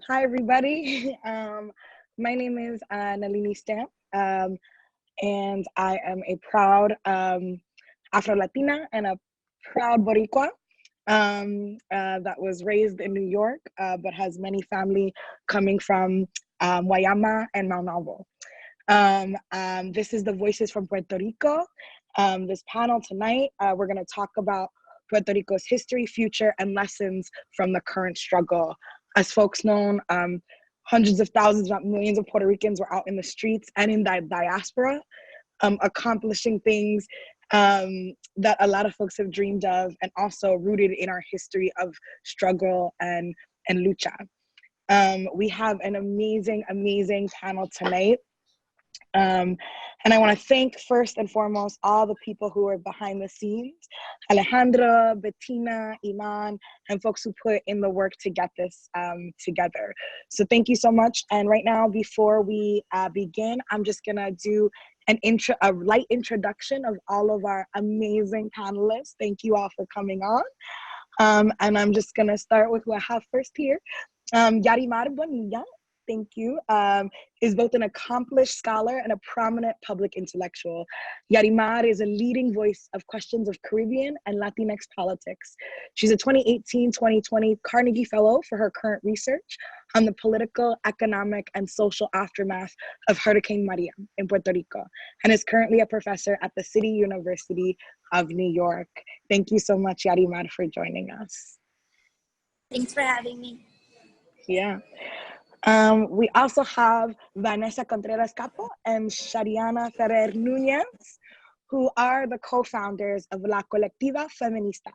Hi, everybody. My name is Nelini Stamp, and I am a proud Afro-Latina and a proud Boricua that was raised in New York, but has many family coming from Guayama and Mount Alvo. This is the Voices from Puerto Rico. This panel tonight, we're going to talk about Puerto Rico's history, future, and lessons from the current struggle. As folks know, hundreds of thousands, not millions of Puerto Ricans were out in the streets and in the diaspora, accomplishing things that a lot of folks have dreamed of, and also rooted in our history of struggle and lucha. We have an amazing panel tonight. And I want to thank first and foremost all the people who are behind the scenes, Alejandra, Bettina, Iman, and folks who put in the work to get this together. So thank you so much. And right now, before we begin, I'm just gonna do a light introduction of all of our amazing panelists. Thank you all for coming on. And I'm just gonna start with who I have first here. Yarimar Bonilla. Thank you, is both an accomplished scholar and a prominent public intellectual. Yarimar is a leading voice of questions of Caribbean and Latinx politics. She's a 2018-2020 Carnegie Fellow for her current research on the political, economic, and social aftermath of Hurricane Maria in Puerto Rico, and is currently a professor at the City University of New York. Thank you so much, Yarimar, for joining us. Thanks for having me. Yeah. We also have Vanessa Contreras Capo and Shariana Ferrer Nunez, who are the co-founders of La Colectiva Feminista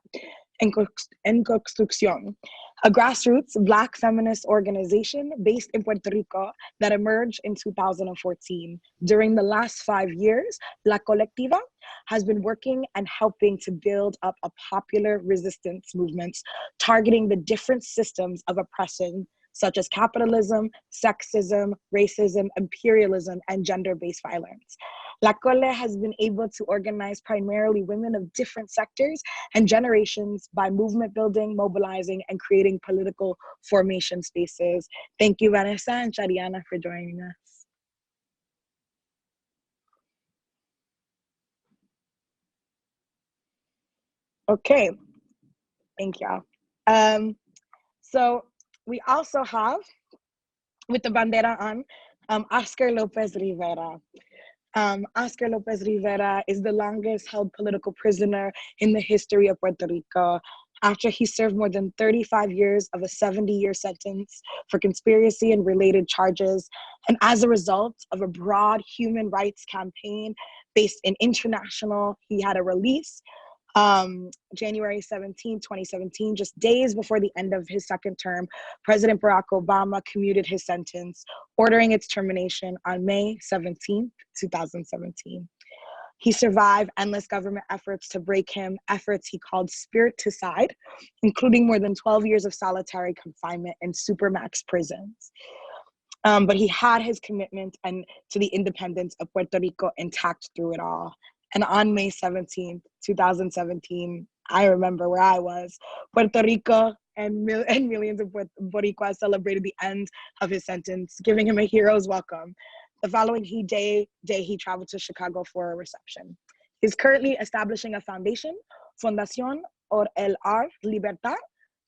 en Construcción, a grassroots Black feminist organization based in Puerto Rico that emerged in 2014. During the last 5 years, La Colectiva has been working and helping to build up a popular resistance movement targeting the different systems of oppression such as capitalism, sexism, racism, imperialism, and gender-based violence. La Cole has been able to organize primarily women of different sectors and generations by movement building, mobilizing, and creating political formation spaces. Thank you, Vanessa and Shariana, for joining us. Okay, thank y'all. So we also have, with the bandera on, Oscar Lopez Rivera. Oscar Lopez Rivera is the longest held political prisoner in the history of Puerto Rico, after he served more than 35 years of a 70-year sentence for conspiracy and related charges, and as a result of a broad human rights campaign based in international, he had a release January 17, 2017, just days before the end of his second term. President Barack Obama commuted his sentence, ordering its termination on May 17, 2017. He survived endless government efforts to break him, efforts he called spiriticide, including more than 12 years of solitary confinement in supermax prisons. But he had his commitment to the independence of Puerto Rico intact through it all. And on May 17th, 2017, I remember where I was. Puerto Rico and millions of Boricuas celebrated the end of his sentence, giving him a hero's welcome. The following day, he traveled to Chicago for a reception. He's currently establishing a foundation, Fundación Or el Ar Libertad,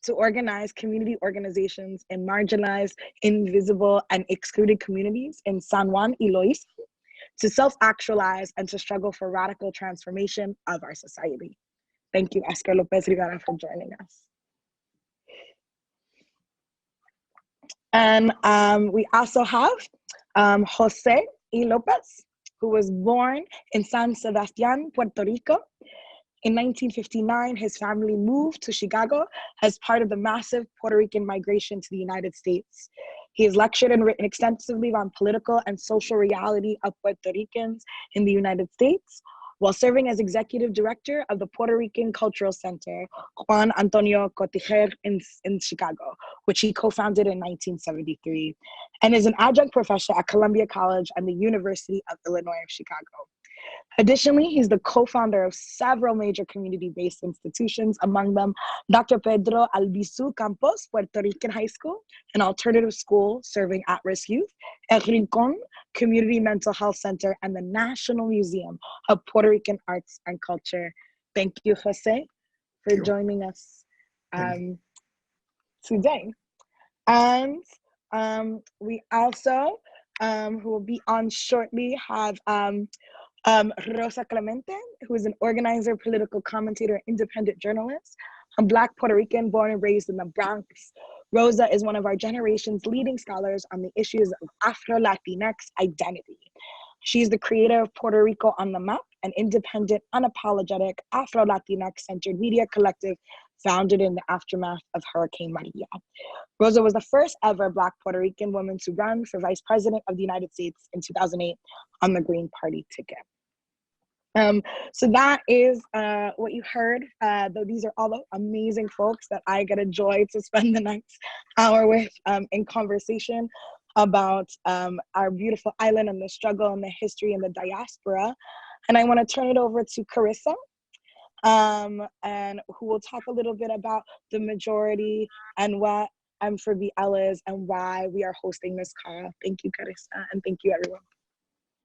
to organize community organizations in marginalized, invisible, and excluded communities in San Juan y Loíza, to self-actualize and to struggle for radical transformation of our society. Thank you, Oscar Lopez Rivera, for joining us. And we also have Jose Y Lopez, who was born in San Sebastian, Puerto Rico. In 1959, his family moved to Chicago as part of the massive Puerto Rican migration to the United States. He has lectured and written extensively on political and social reality of Puerto Ricans in the United States, while serving as executive director of the Puerto Rican Cultural Center, Juan Antonio Cotijer in Chicago, which he co-founded in 1973, and is an adjunct professor at Columbia College and the University of Illinois of Chicago. Additionally, he's the co-founder of several major community-based institutions, among them Dr. Pedro Albizu Campos, Puerto Rican High School, an alternative school serving at-risk youth, El Rincon Community Mental Health Center, and the National Museum of Puerto Rican Arts and Culture. Thank you, Jose, for joining us today. And we also, who will be on shortly, have Rosa Clemente, who is an organizer, political commentator, independent journalist, a Black Puerto Rican born and raised in the Bronx. Rosa is one of our generation's leading scholars on the issues of Afro-Latinx identity. She's the creator of Puerto Rico on the Map, an independent, unapologetic, Afro-Latinx centered media collective founded in the aftermath of Hurricane Maria. Rosa was the first ever Black Puerto Rican woman to run for Vice President of the United States in 2008 on the Green Party ticket. So that is what you heard. Though these are all the amazing folks that I get a joy to spend the next hour with in conversation about our beautiful island and the struggle and the history and the diaspora. And I want to turn it over to Carissa, and who will talk a little bit about the majority and what M4BL is and why we are hosting this call. Thank you, Carissa, and thank you, everyone.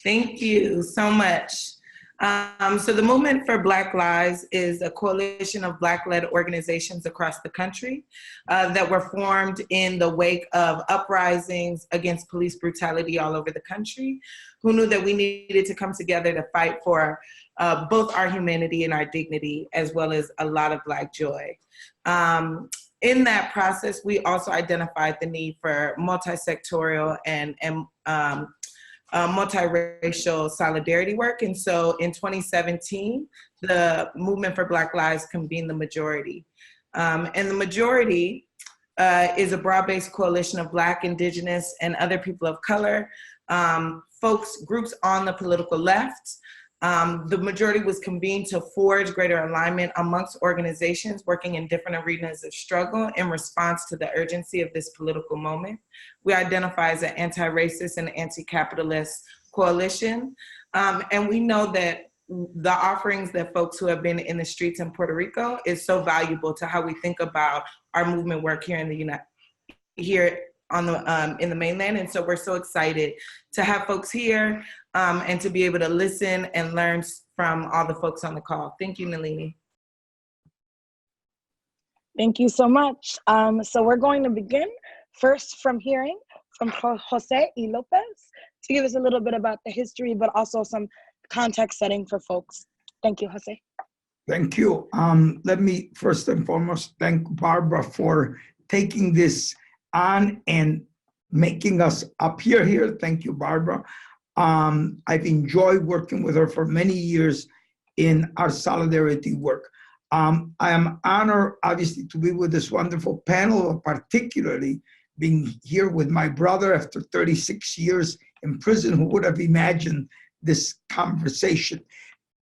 Thank you so much. So the Movement for Black Lives is a coalition of Black-led organizations across the country that were formed in the wake of uprisings against police brutality all over the country, who knew that we needed to come together to fight for both our humanity and our dignity, as well as a lot of Black joy. In that process, we also identified the need for multi-sectorial and multiracial solidarity work. And so in 2017, the Movement for Black Lives convened the Majority. And the Majority is a broad-based coalition of Black, Indigenous, and other people of color, groups on the political left. The Majority was convened to forge greater alignment amongst organizations working in different arenas of struggle in response to the urgency of this political moment. We identify as an anti-racist and anti-capitalist coalition. And we know that the offerings that folks who have been in the streets in Puerto Rico is so valuable to how we think about our movement work here in the in the mainland. And so we're so excited to have folks here and to be able to listen and learn from all the folks on the call. Thank you, Nelini. Thank you so much. So we're going to begin first from hearing from Jose y Lopez to give us a little bit about the history, but also some context setting for folks. Thank you, Jose. Thank you. Let me first and foremost thank Barbara for taking this on and making us appear here. Thank you, Barbara. I've enjoyed working with her for many years in our solidarity work. I am honored, obviously, to be with this wonderful panel, particularly being here with my brother after 36 years in prison. Who would have imagined this conversation?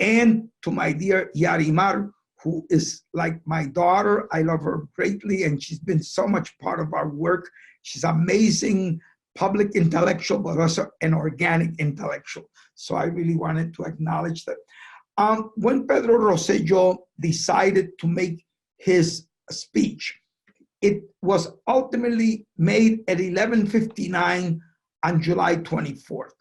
And to my dear Yarimar, who is like my daughter. I love her greatly, and she's been so much part of our work. She's amazing public intellectual, but also an organic intellectual. So I really wanted to acknowledge that. When Pedro Rosselló decided to make his speech, it was ultimately made at 11:59 on July 24th.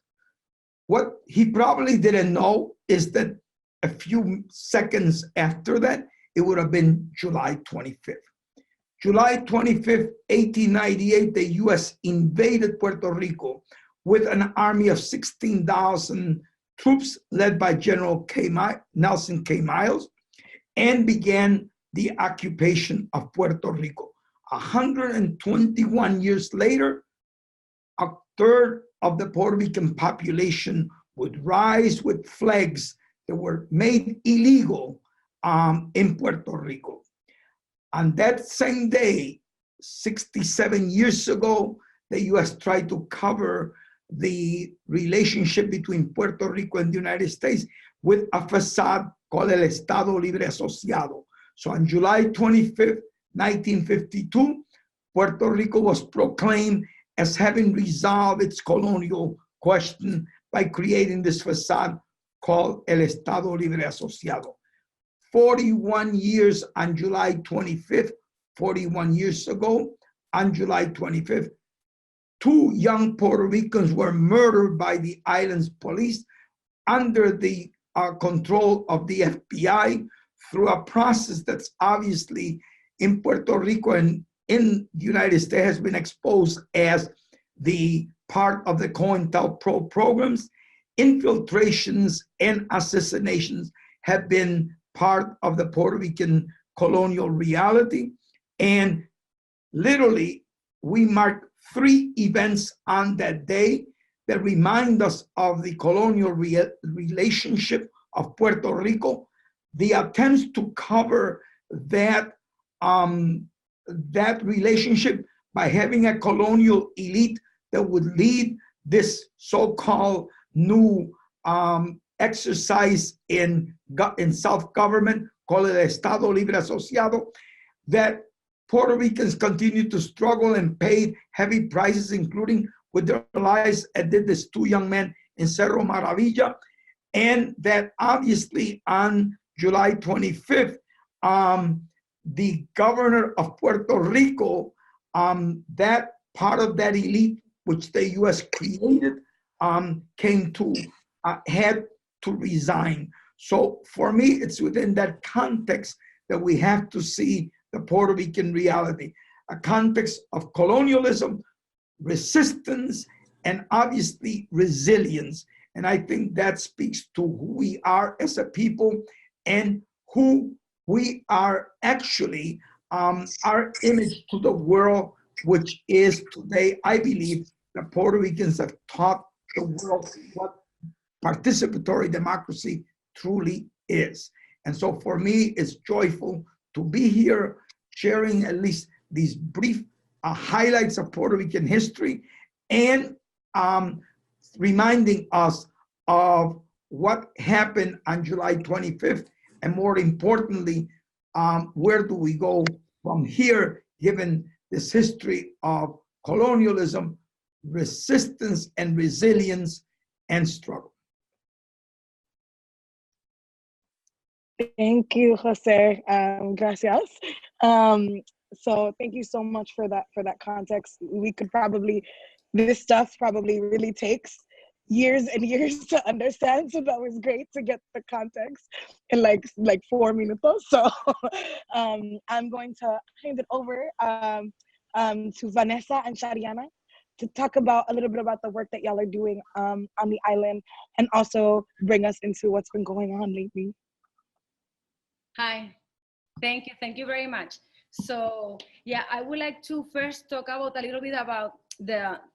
What he probably didn't know is that a few seconds after that, it would have been July 25th. July 25th, 1898, the US invaded Puerto Rico with an army of 16,000 troops led by General Nelson K. Miles, and began the occupation of Puerto Rico. 121 years later, a third of the Puerto Rican population would rise with flags that were made illegal in Puerto Rico. On that same day, 67 years ago, the US tried to cover the relationship between Puerto Rico and the United States with a facade called El Estado Libre Asociado. So on July 25th, 1952, Puerto Rico was proclaimed as having resolved its colonial question by creating this facade called El Estado Libre Asociado. 41 years on July 25th, 41 years ago, on July 25th, 2 young Puerto Ricans were murdered by the island's police under the control of the FBI through a process that's obviously in Puerto Rico and in the United States has been exposed as the part of the COINTELPRO programs. Infiltrations and assassinations have been part of the Puerto Rican colonial reality. And literally, we marked 3 events on that day that remind us of the colonial relationship of Puerto Rico, the attempts to cover that, that relationship by having a colonial elite that would lead this so-called new exercise in self-government called el Estado Libre Asociado, that Puerto Ricans continue to struggle and pay heavy prices, including with their lives, as did these 2 young men in Cerro Maravilla, and that obviously on July 25th, the governor of Puerto Rico, that part of that elite, which the U.S. created, came to, had to resign. So for me, it's within that context that we have to see the Puerto Rican reality, a context of colonialism, resistance, and obviously resilience. And I think that speaks to who we are as a people and who we are actually, our image to the world, which is today, I believe, the Puerto Ricans have taught the world what participatory democracy truly is. And so for me, it's joyful to be here sharing at least these brief highlights of Puerto Rican history and reminding us of what happened on July 25th, and more importantly, where do we go from here, given this history of colonialism, resistance and resilience and struggle. Thank you, Jose. Gracias. So thank you so much for that context. We could probably, this stuff probably really takes years and years to understand. So that was great to get the context in like 4 minutes. So I'm going to hand it over to Vanessa and Shariana to talk about a little bit about the work that y'all are doing on the island, and also bring us into what's been going on lately. Hi, thank you very much. So yeah, I would like to first talk about a little bit about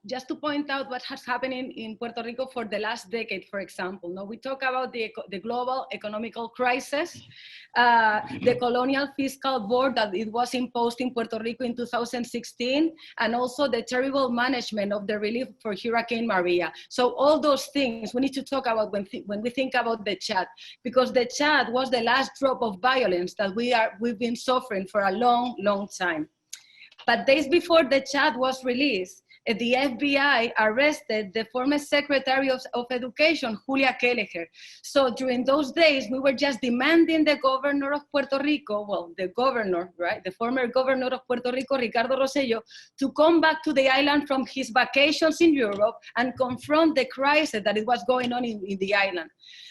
just to point out what has happened in Puerto Rico for the last decade, for example. Now we talk about the global economical crisis, the colonial fiscal board that it was imposed in Puerto Rico in 2016, and also the terrible management of the relief for Hurricane Maria. So all those things we need to talk about when we think about the chat, because the chat was the last drop of violence that we've been suffering for a long time. But days before the chat was released, the FBI arrested the former Secretary of Education, Julia Kelleher. So during those days, we were just demanding the governor of Puerto Rico, well, the governor, right, the former governor of Puerto Rico, Ricardo Rosselló, to come back to the island from his vacations in Europe and confront the crisis that it was going on in the island.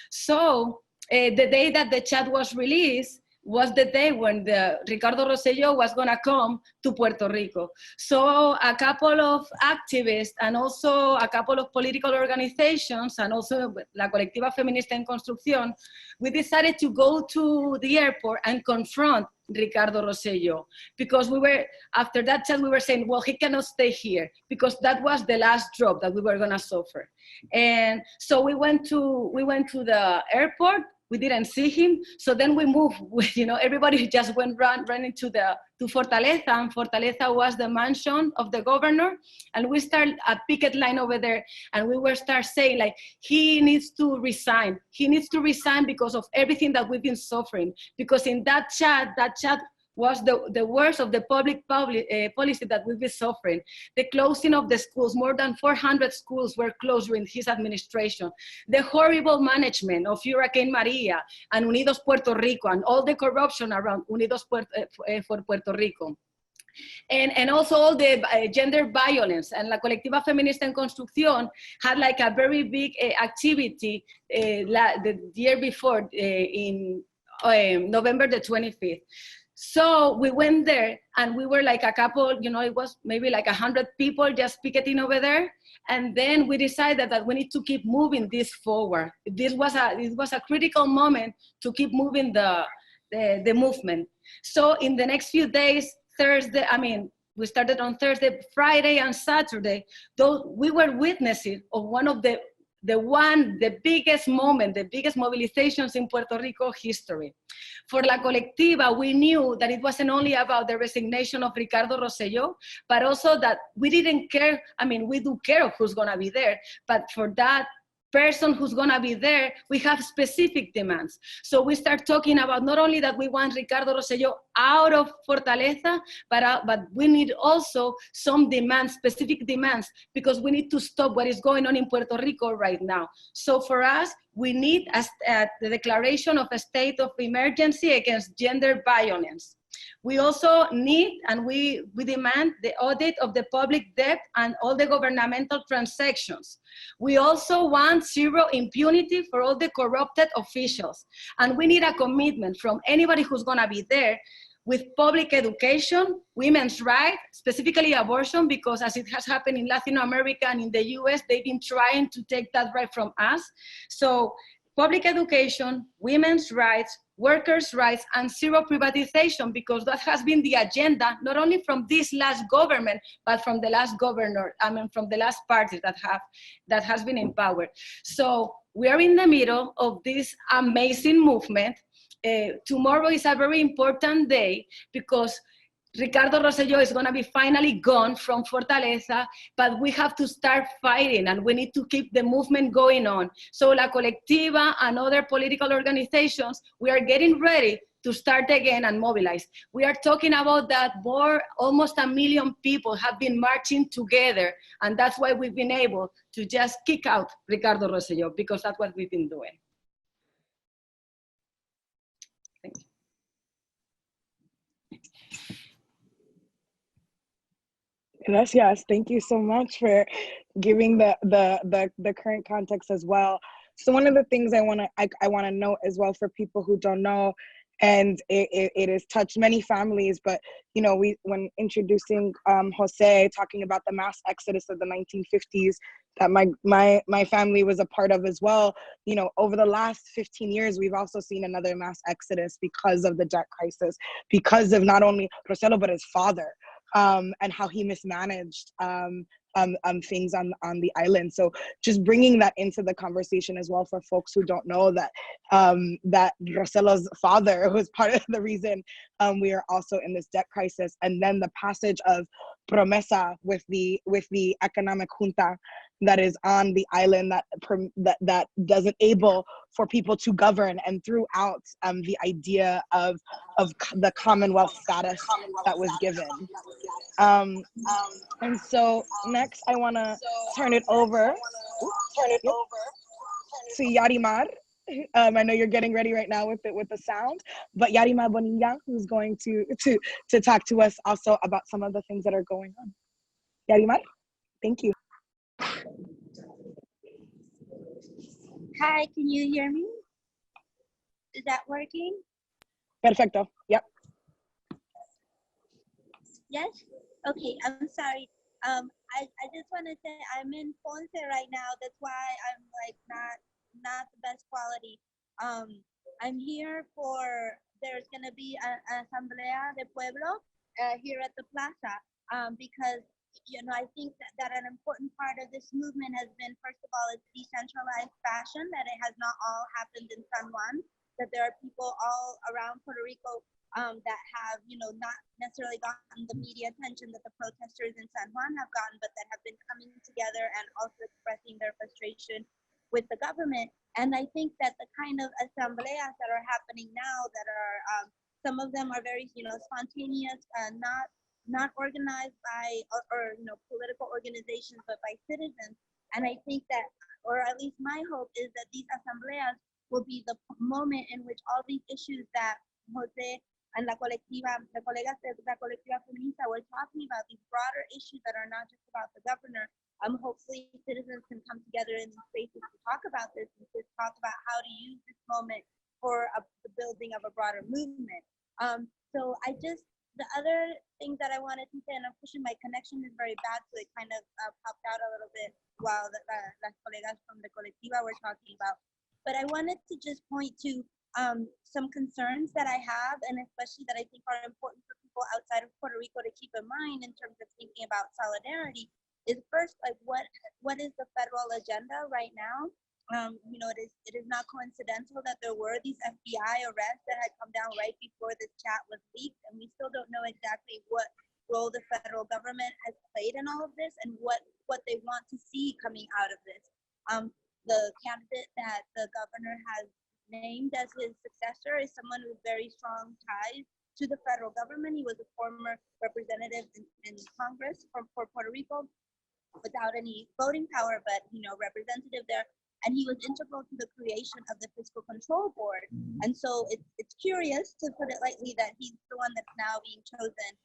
So the day that the chat was released, was the day when Ricardo Rosselló was going to come to Puerto Rico. So a couple of activists and also a couple of political organizations and also La Colectiva Feminista en Construcción, we decided to go to the airport and confront Ricardo Rosselló, because after that chat, we were saying, well, he cannot stay here, because that was the last drop that we were going to suffer. And so we went to the airport. We didn't see him, so then we moved. Everybody just ran into to Fortaleza, and Fortaleza was the mansion of the governor, and we started a picket line over there, and we were saying like, he needs to resign. He needs to resign because of everything that we've been suffering. Because in that chat was the worst of the public policy that we've been suffering. The closing of the schools, more than 400 schools were closed during his administration. The horrible management of Hurricane Maria and Unidos Puerto Rico and all the corruption around Unidos for Puerto Rico. And also all the gender violence. And La Colectiva Feminista en Construcción had like a very big activity the year before in November the 25th. So we went there and we were like a couple, you know, it was maybe like 100 people just picketing over there. And then we decided that we need to keep moving this forward. It was a critical moment to keep moving the movement. So in the next few days, Thursday, we started on Thursday, Friday, and Saturday, though we were witnesses of one of the biggest moment, the biggest mobilizations in Puerto Rico history. For La Colectiva, we knew that it wasn't only about the resignation of Ricardo Rosselló, but also that we didn't care. We do care who's gonna be there, but for that person who's gonna be there, we have specific demands. So we start talking about not only that we want Ricardo Rosselló out of Fortaleza, but we need also some demands, specific demands, because we need to stop what is going on in Puerto Rico right now. So for us, we need the declaration of a state of emergency against gender violence. We also need, and we demand, the audit of the public debt and all the governmental transactions. We also want zero impunity for all the corrupted officials. And we need a commitment from anybody who's gonna be there with public education, women's rights, specifically abortion, because as it has happened in Latin America and in the US, they've been trying to take that right from us. So public education, women's rights, workers' rights, and zero privatization, because that has been the agenda, not only from this last government, but from the last governor, from the last party that has been in power. So we are in the middle of this amazing movement. Tomorrow is a very important day because Ricardo Rosselló is going to be finally gone from Fortaleza, but we have to start fighting and we need to keep the movement going on. So La Colectiva and other political organizations, we are getting ready to start again and mobilize. We are talking about that almost 1 million people have been marching together, and that's why we've been able to just kick out Ricardo Rosselló, because that's what we've been doing. Thank you. Gracias. Thank you so much for giving the current context as well. So one of the things I want to note as well for people who don't know, and it has touched many families, but you know, when introducing Jose, talking about the mass exodus of the 1950s that my family was a part of as well, you know, over the last 15 years, we've also seen another mass exodus because of the debt crisis, because of not only Rosselló, but his father. And how he mismanaged things on the island. So just bringing that into the conversation as well for folks who don't know that that Rosselló's father was part of the reason we are also in this debt crisis. And then the passage of Promesa with the economic junta that is on the island that doesn't able for people to govern, and throughout the idea of the Commonwealth status that was given. And so next I want to turn it over to Yarimar. I know you're getting ready right now with the sound, but Yarimar Bonilla, who's going to talk to us also about some of the things that are going on. Yarimar, thank you. Hi, can you hear me? Is that working? Perfecto. Yep. Yes? Okay, I'm sorry. I just want to say I'm in Ponce right now. That's why I'm like not the best quality. I'm here there's gonna be an Asamblea de Pueblo here at the plaza because I think that an important part of this movement has been, first of all, its decentralized fashion, that it has not all happened in San Juan, that there are people all around Puerto Rico that have, not necessarily gotten the media attention that the protesters in San Juan have gotten, but that have been coming together and also expressing their frustration with the government. And I think that the kind of asambleas that are happening now that are Some of them are very, spontaneous, not organized by or political organizations, but by citizens. And I think that, or at least my hope is that these asambleas will be the moment in which all these issues that Jose and the colegas de la colectiva feminista were talking about, these broader issues that are not just about the governor. Hopefully citizens can come together in these spaces to talk about this and to talk about how to use this moment for the building of a broader movement. So the other thing that I wanted to say, and unfortunately my connection is very bad, so it kind of popped out a little bit while las colegas from the colectiva were talking about. But I wanted to just point to some concerns that I have, and especially that I think are important for people outside of Puerto Rico to keep in mind in terms of thinking about solidarity, is first, like, what is the federal agenda right now? It is not coincidental that there were these FBI arrests that had come down right before this chat was leaked, and we still don't know exactly what role the federal government has played in all of this and what they want to see coming out of this. The candidate that the governor has named as his successor is someone with very strong ties to the federal government. He was a former representative in Congress for Puerto Rico without any voting power, but representative there. And he was integral to the creation of the Fiscal Control Board. And so it's curious, to put it lightly, that he's the one that's now being chosen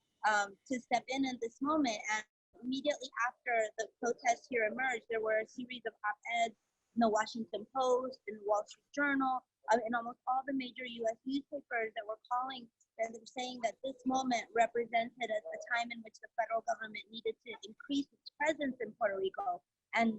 to step in this moment. And immediately after the protests here emerged, there were a series of op-eds in the Washington Post, in the Wall Street Journal, in almost all the major U.S. newspapers that were calling, and they were saying that this moment represented a time in which the federal government needed to increase its presence in Puerto Rico. And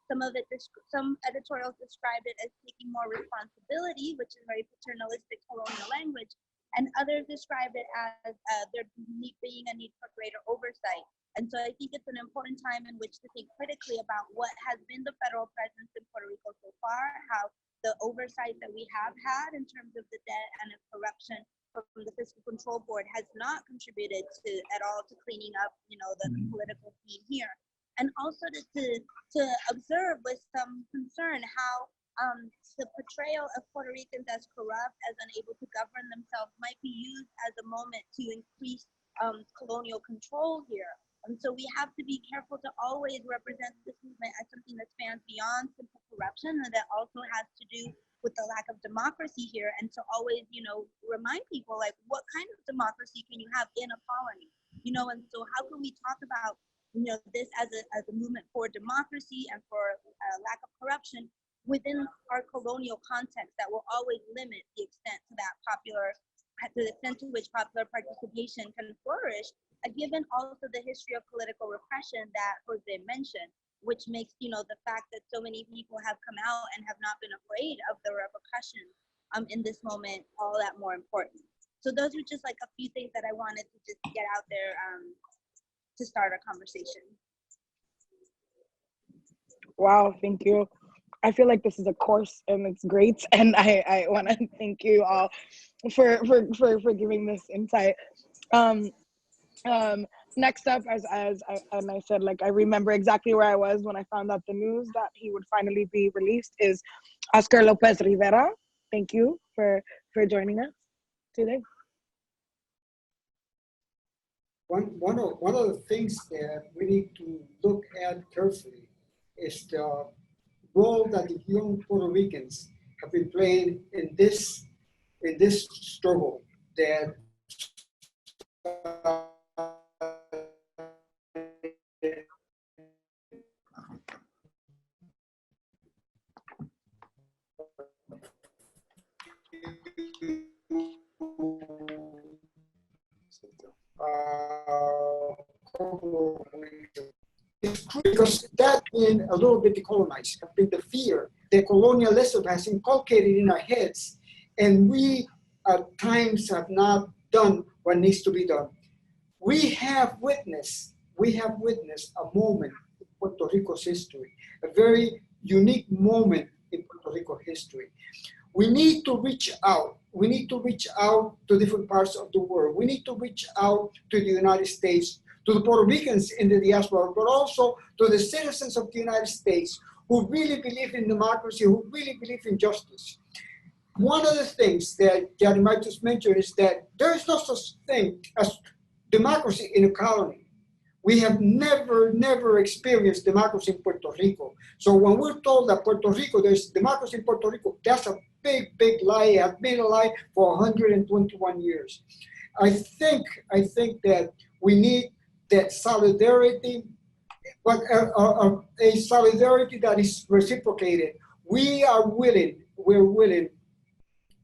some editorials described it as taking more responsibility, which is very paternalistic colonial language, and others described it as there being a need for greater oversight. And so I think it's an important time in which to think critically about what has been the federal presence in Puerto Rico so far, how the oversight that we have had in terms of the debt and the corruption from the Fiscal Control Board has not contributed at all to cleaning up, the political scene here. And also to observe with some concern how the portrayal of Puerto Ricans as corrupt, as unable to govern themselves, might be used as a moment to increase colonial control here. And so we have to be careful to always represent this movement as something that spans beyond simple corruption, and that also has to do with the lack of democracy here, and to always, remind people, like, what kind of democracy can you have in a colony? And so how can we talk about this as a movement for democracy and for lack of corruption within our colonial context that will always limit the extent to which popular participation can flourish, given also the history of political repression that Jose mentioned, which makes the fact that so many people have come out and have not been afraid of the repercussions in this moment all that more important. So those were just like a few things that I wanted to just get out there to start our conversation. Wow, thank you. I feel like this is a course and it's great, and I want to thank you all for giving this insight. Next up, as I said, like, I remember exactly where I was when I found out the news that he would finally be released, is Oscar Lopez Rivera. Thank you for joining us today. One of the things that we need to look at carefully is the role that the young Puerto Ricans have been playing in this struggle that because that being a little bit decolonized, have been the fear that colonialism has inculcated in our heads, and we at times have not done what needs to be done. We have witnessed a moment in Puerto Rico's history, a very unique moment in Puerto Rico history. We need to reach out. We need to reach out to different parts of the world. We need to reach out to the United States, to the Puerto Ricans in the diaspora, but also to the citizens of the United States who really believe in democracy, who really believe in justice. one of the things that Yarimar just mentioned is that there is no such thing as democracy in a colony. We have never experienced democracy in Puerto Rico. So when we're told that Puerto Rico, there's democracy in Puerto Rico, that's a big lie. It has been a lie for 121 years. I think that we need that solidarity, but a solidarity that is reciprocated. We're willing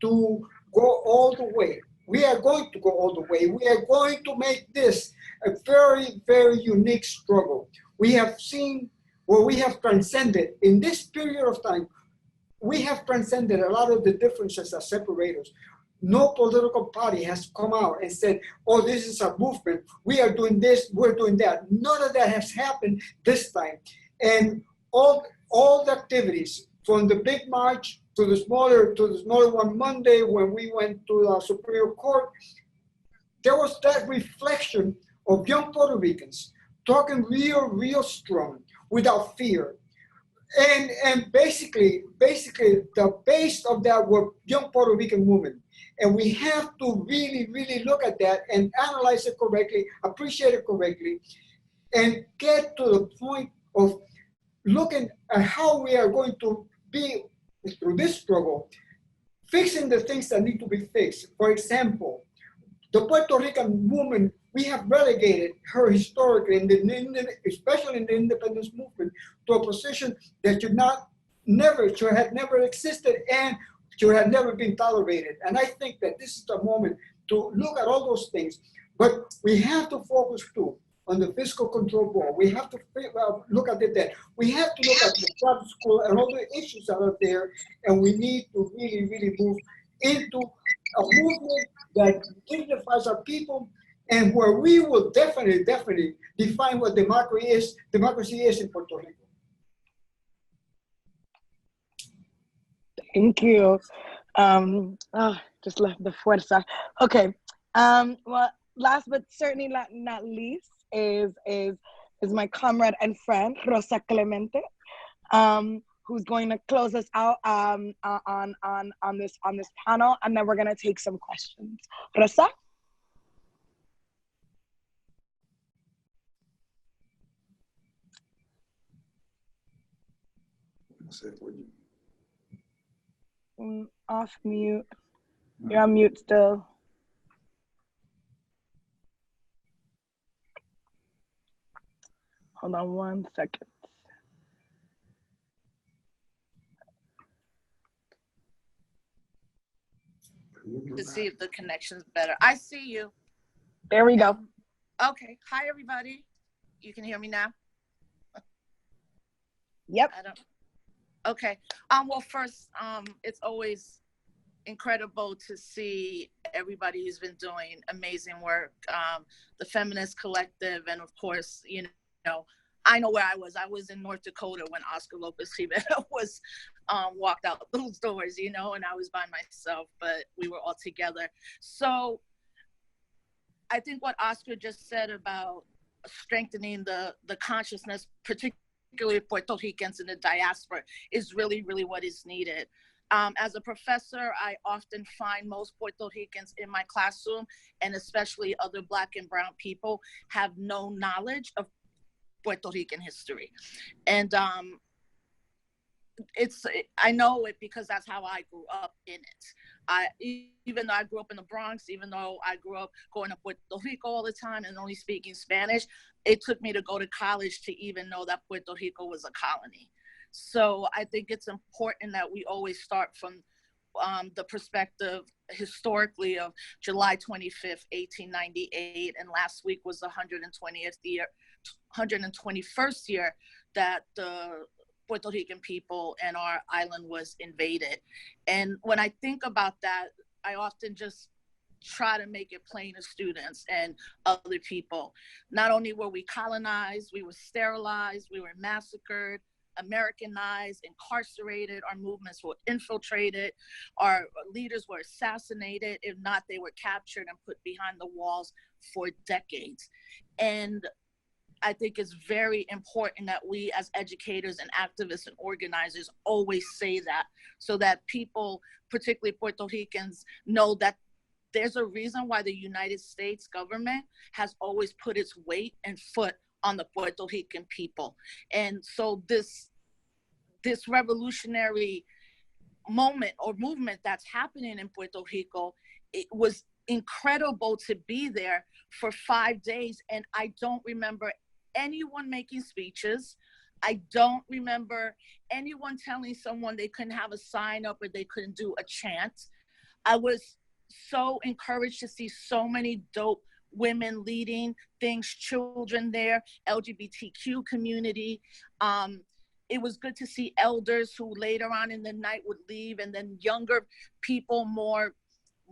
to go all the way. We are going to go all the way. We are going to make this a very unique struggle. We have seen where we have transcended in this period of time. We have transcended a lot of the differences that separate us. No political party has come out and said, oh, this is a movement. We are doing this, we're doing that. None of that has happened this time. And all the activities, from the big march to the smaller one Monday when we went to the Superior Court, there was that reflection of young Puerto Ricans talking real strong, without fear. And basically the base of that were young Puerto Rican women. And we have to really look at that and analyze it correctly, appreciate it correctly, and get to the point of looking at how we are going to be, through this struggle, fixing the things that need to be fixed. For example, the Puerto Rican woman, we have relegated her historically, especially in the independence movement, to a position that should have never existed and should have never been tolerated. And I think that this is the moment to look at all those things. But we have to focus too on the fiscal control board. We have to look at it there. We have to look at the private school and all the issues that are there. And we need to really move into a movement that dignifies our people, and where we will definitely define what democracy is in Puerto Rico. Thank you. Just left the fuerza. Okay. Well, last but certainly not least is my comrade and friend Rosa Clemente, who's going to close us out on this panel, and then we're going to take some questions. Rosa. Off mute. You're on mute still. Hold on 1 second. To see if the connection's better. I see you. There we go. Okay. Hi, everybody. You can hear me now? Yep. Okay. Well, first, it's always incredible to see everybody who's been doing amazing work. The Feminist Collective, and of course, you know, I know where I was. I was in North Dakota when Oscar Lopez Rivera was walked out those doors, you know, and I was by myself, but we were all together. So I think what Oscar just said about strengthening the consciousness, particularly Puerto Ricans in the diaspora, is really what is needed. As a professor, I often find most Puerto Ricans in my classroom, and especially other Black and Brown people, have no knowledge of Puerto Rican history. And I know it because that's how I grew up in it. Even though I grew up in the Bronx, even though I grew up going to Puerto Rico all the time and only speaking Spanish, it took me to go to college to even know that Puerto Rico was a colony. So I think it's important that we always start from the perspective historically of July 25th, 1898, and last week was the 121st year that the Puerto Rican people and our island was invaded. And when I think about that, I often just try to make it plain to students and other people. Not only were we colonized, we were sterilized, we were massacred, Americanized, incarcerated, our movements were infiltrated, our leaders were assassinated. If not, they were captured and put behind the walls for decades. And I think it's very important that we as educators and activists and organizers always say that, so that people, particularly Puerto Ricans, know that there's a reason why the United States government has always put its weight and foot on the Puerto Rican people. And so this revolutionary moment or movement that's happening in Puerto Rico, it was incredible to be there for 5 days. And I don't remember anyone making speeches. I don't remember anyone telling someone they couldn't have a sign up or they couldn't do a chant. I was so encouraged to see so many dope women leading things, children there, LGBTQ community. It was good to see elders who later on in the night would leave, and then younger people more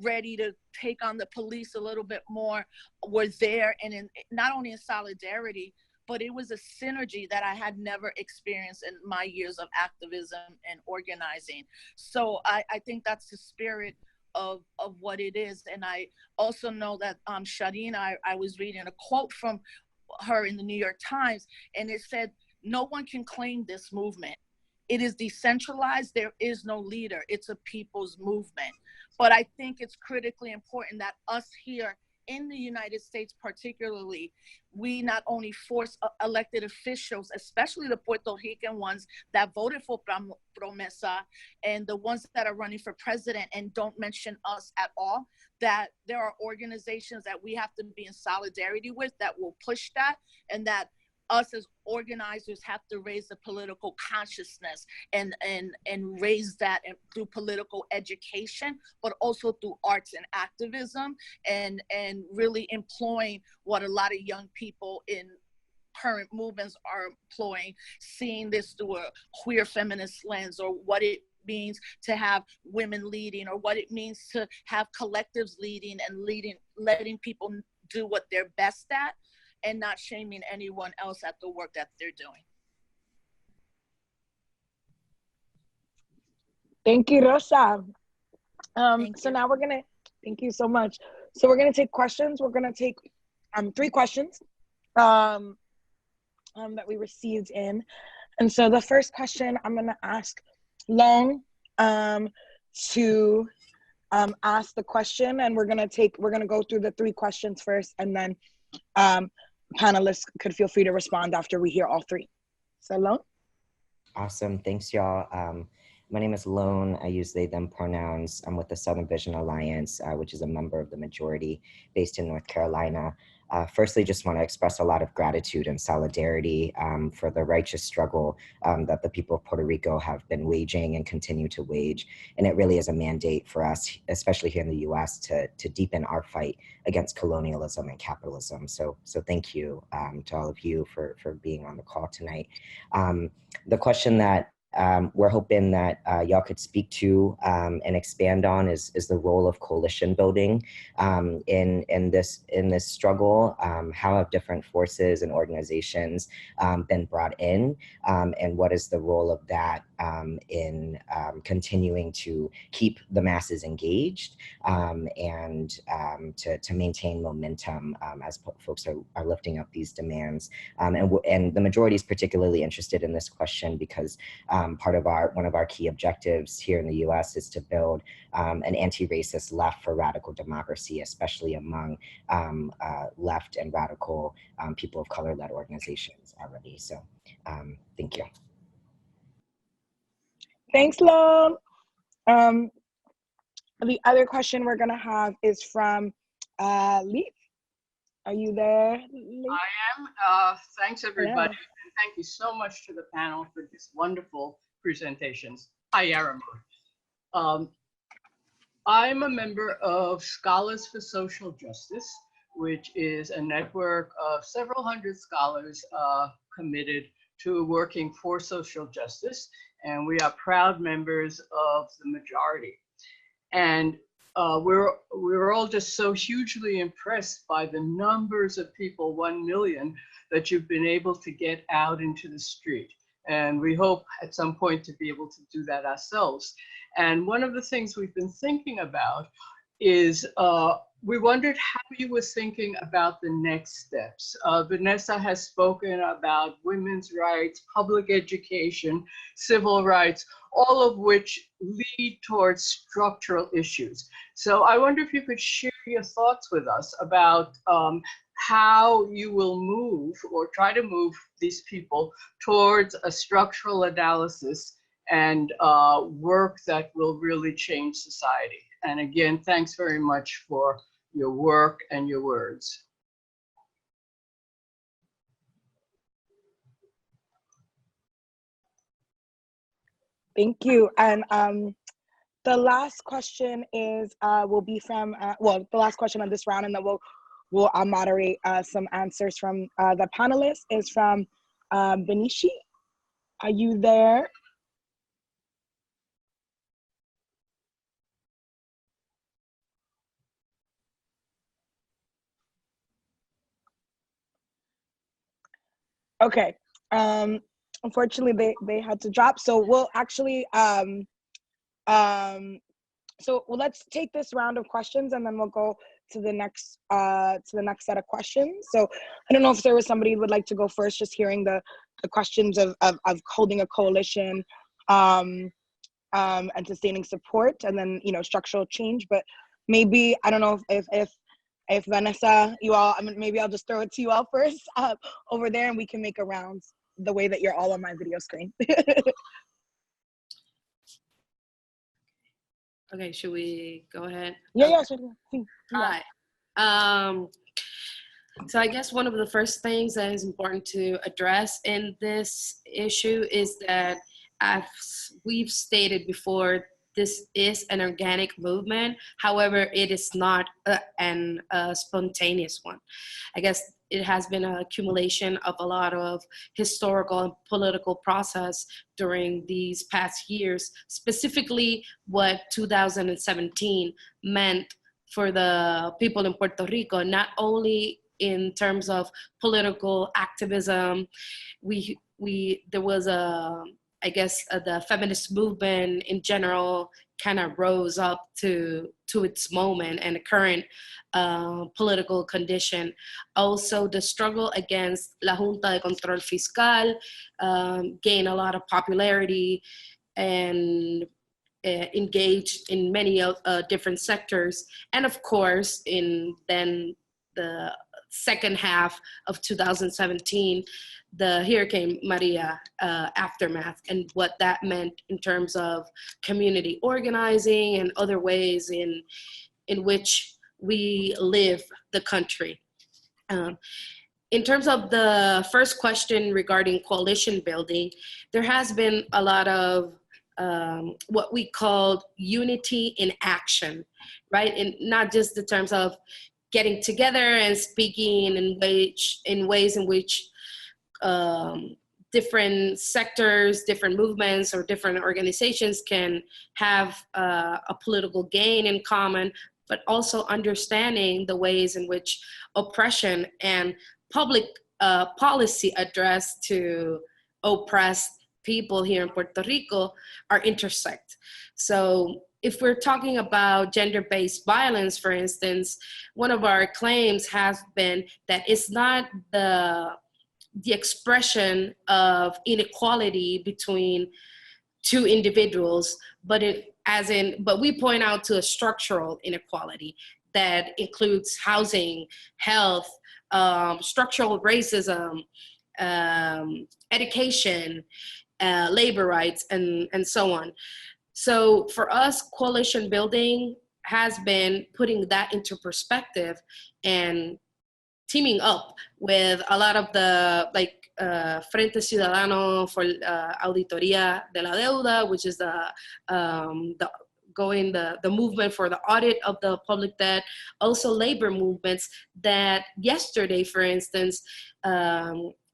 ready to take on the police a little bit more were there, and not only in solidarity, but it was a synergy that I had never experienced in my years of activism and organizing. So I think that's the spirit of what it is. And I also know that Shadeen, I was reading a quote from her in the New York Times, and it said, "No one can claim this movement. It is decentralized. There is no leader. It's a people's movement." But I think it's critically important that us here in the United States particularly, we not only force elected officials, especially the Puerto Rican ones that voted for Promesa and the ones that are running for president and don't mention us at all, that there are organizations that we have to be in solidarity with that will push that, and that us as organizers have to raise the political consciousness and raise that through political education, but also through arts and activism, and really employing what a lot of young people in current movements are employing, seeing this through a queer feminist lens, or what it means to have women leading, or what it means to have collectives leading and letting people do what they're best at, and not shaming anyone else at the work that they're doing. Thank you, Rosa. Thank so you. now thank you so much. So we're gonna take questions. We're gonna take 3 questions that we received in. And so the first question I'm gonna ask Lone to ask the question, and we're gonna go through the 3 questions first, and then panelists could feel free to respond after we hear all 3. So Lone? Awesome, thanks y'all. My name is Lone. I use they, them pronouns. I'm with the Southern Vision Alliance, which is a member of the majority based in North Carolina. Firstly, just want to express a lot of gratitude and solidarity for the righteous struggle that the people of Puerto Rico have been waging and continue to wage. And it really is a mandate for us, especially here in the US, to deepen our fight against colonialism and capitalism. So thank you to all of you for being on the call tonight. The question that we're hoping that y'all could speak to and expand on is the role of coalition building in this struggle. How have different forces and organizations been brought in, and what is the role of that in continuing to keep the masses engaged and to maintain momentum as folks are lifting up these demands. And the majority is particularly interested in this question because one of our key objectives here in the US is to build an anti-racist left for radical democracy, especially among left and radical people of color-led organizations already. So thank you. Thanks, Lone. The other question we're gonna have is from Leaf. Are you there, Leaf? I am. Thanks, everybody. Yeah. And thank you so much to the panel for these wonderful presentations. Hi, Yarimar. I'm a member of Scholars for Social Justice, which is a network of several hundred scholars committed to working for social justice. And we are proud members of the majority. And we're all just so hugely impressed by the numbers of people, 1 million, that you've been able to get out into the street. And we hope at some point to be able to do that ourselves. And one of the things we've been thinking about is we wondered how you were thinking about the next steps. Vanessa has spoken about women's rights, public education, civil rights, all of which lead towards structural issues. So I wonder if you could share your thoughts with us about how you will move or try to move these people towards a structural analysis and work that will really change society. And again, thanks very much for your work and your words. Thank you. And the last question is will be from well, the last question of this round, and then we'll moderate some answers from the panelists. Is from Benishi. Are you there? Okay. Unfortunately, they had to drop. So we'll actually so let's take this round of questions, and then we'll go to the next set of questions. So I don't know if there was somebody who would like to go first, just hearing the questions of holding a coalition and sustaining support, and then structural change. But maybe I don't know if Vanessa, you all, I mean, maybe I'll just throw it to you all first over there, and we can make a round the way that you're all on my video screen. Okay, should we go ahead? Yeah, sure. Hi. So I guess one of the first things that is important to address in this issue is that, as we've stated before, this is an organic movement. However, it is not a spontaneous one. I guess it has been an accumulation of a lot of historical and political process during these past years, specifically what 2017 meant for the people in Puerto Rico, not only in terms of political activism. There was the feminist movement in general kind of rose up to its moment and the current political condition. Also, the struggle against La Junta de Control Fiscal gained a lot of popularity and engaged in many different sectors. And of course, in then the second half of 2017, the Hurricane Maria aftermath, and what that meant in terms of community organizing and other ways in which we live the country. In terms of the first question regarding coalition building, there has been a lot of what we called unity in action, right? And not just in terms of getting together and speaking in ways in which different sectors, different movements, or different organizations can have a political gain in common, but also understanding the ways in which oppression and public policy addressed to oppressed people here in Puerto Rico are intersect. So if we're talking about gender-based violence, for instance, one of our claims has been that it's not the expression of inequality between two individuals, but we point out to a structural inequality that includes housing, health, structural racism, education, labor rights, and so on. So for us, coalition building has been putting that into perspective and teaming up with a lot of the Frente Ciudadano for Auditoría de la Deuda, which is the movement for the audit of the public debt. Also labor movements that yesterday, for instance,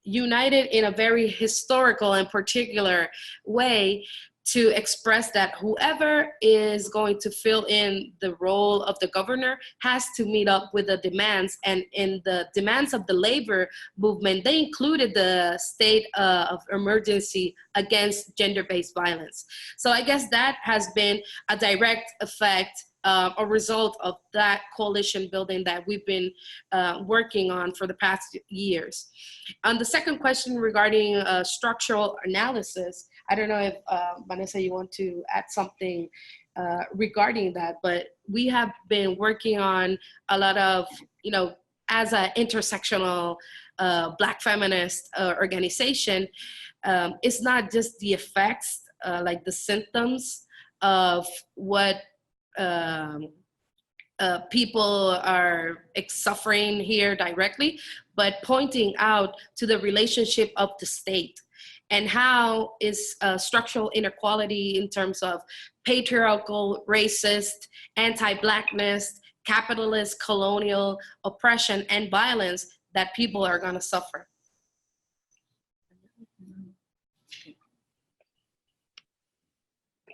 united in a very historical and particular way to express that whoever is going to fill in the role of the governor has to meet up with the demands. And in the demands of the labor movement, they included the state of emergency against gender-based violence. So I guess that has been a direct effect a result of that coalition building that we've been working on for the past years. On the second question regarding structural analysis, I don't know if Vanessa, you want to add something regarding that, but we have been working on a lot of, as an intersectional Black feminist organization, it's not just the effects, like the symptoms of what people are suffering here directly, but pointing out to the relationship of the state and how is structural inequality in terms of patriarchal, racist, anti-Blackness, capitalist, colonial oppression and violence that people are going to suffer.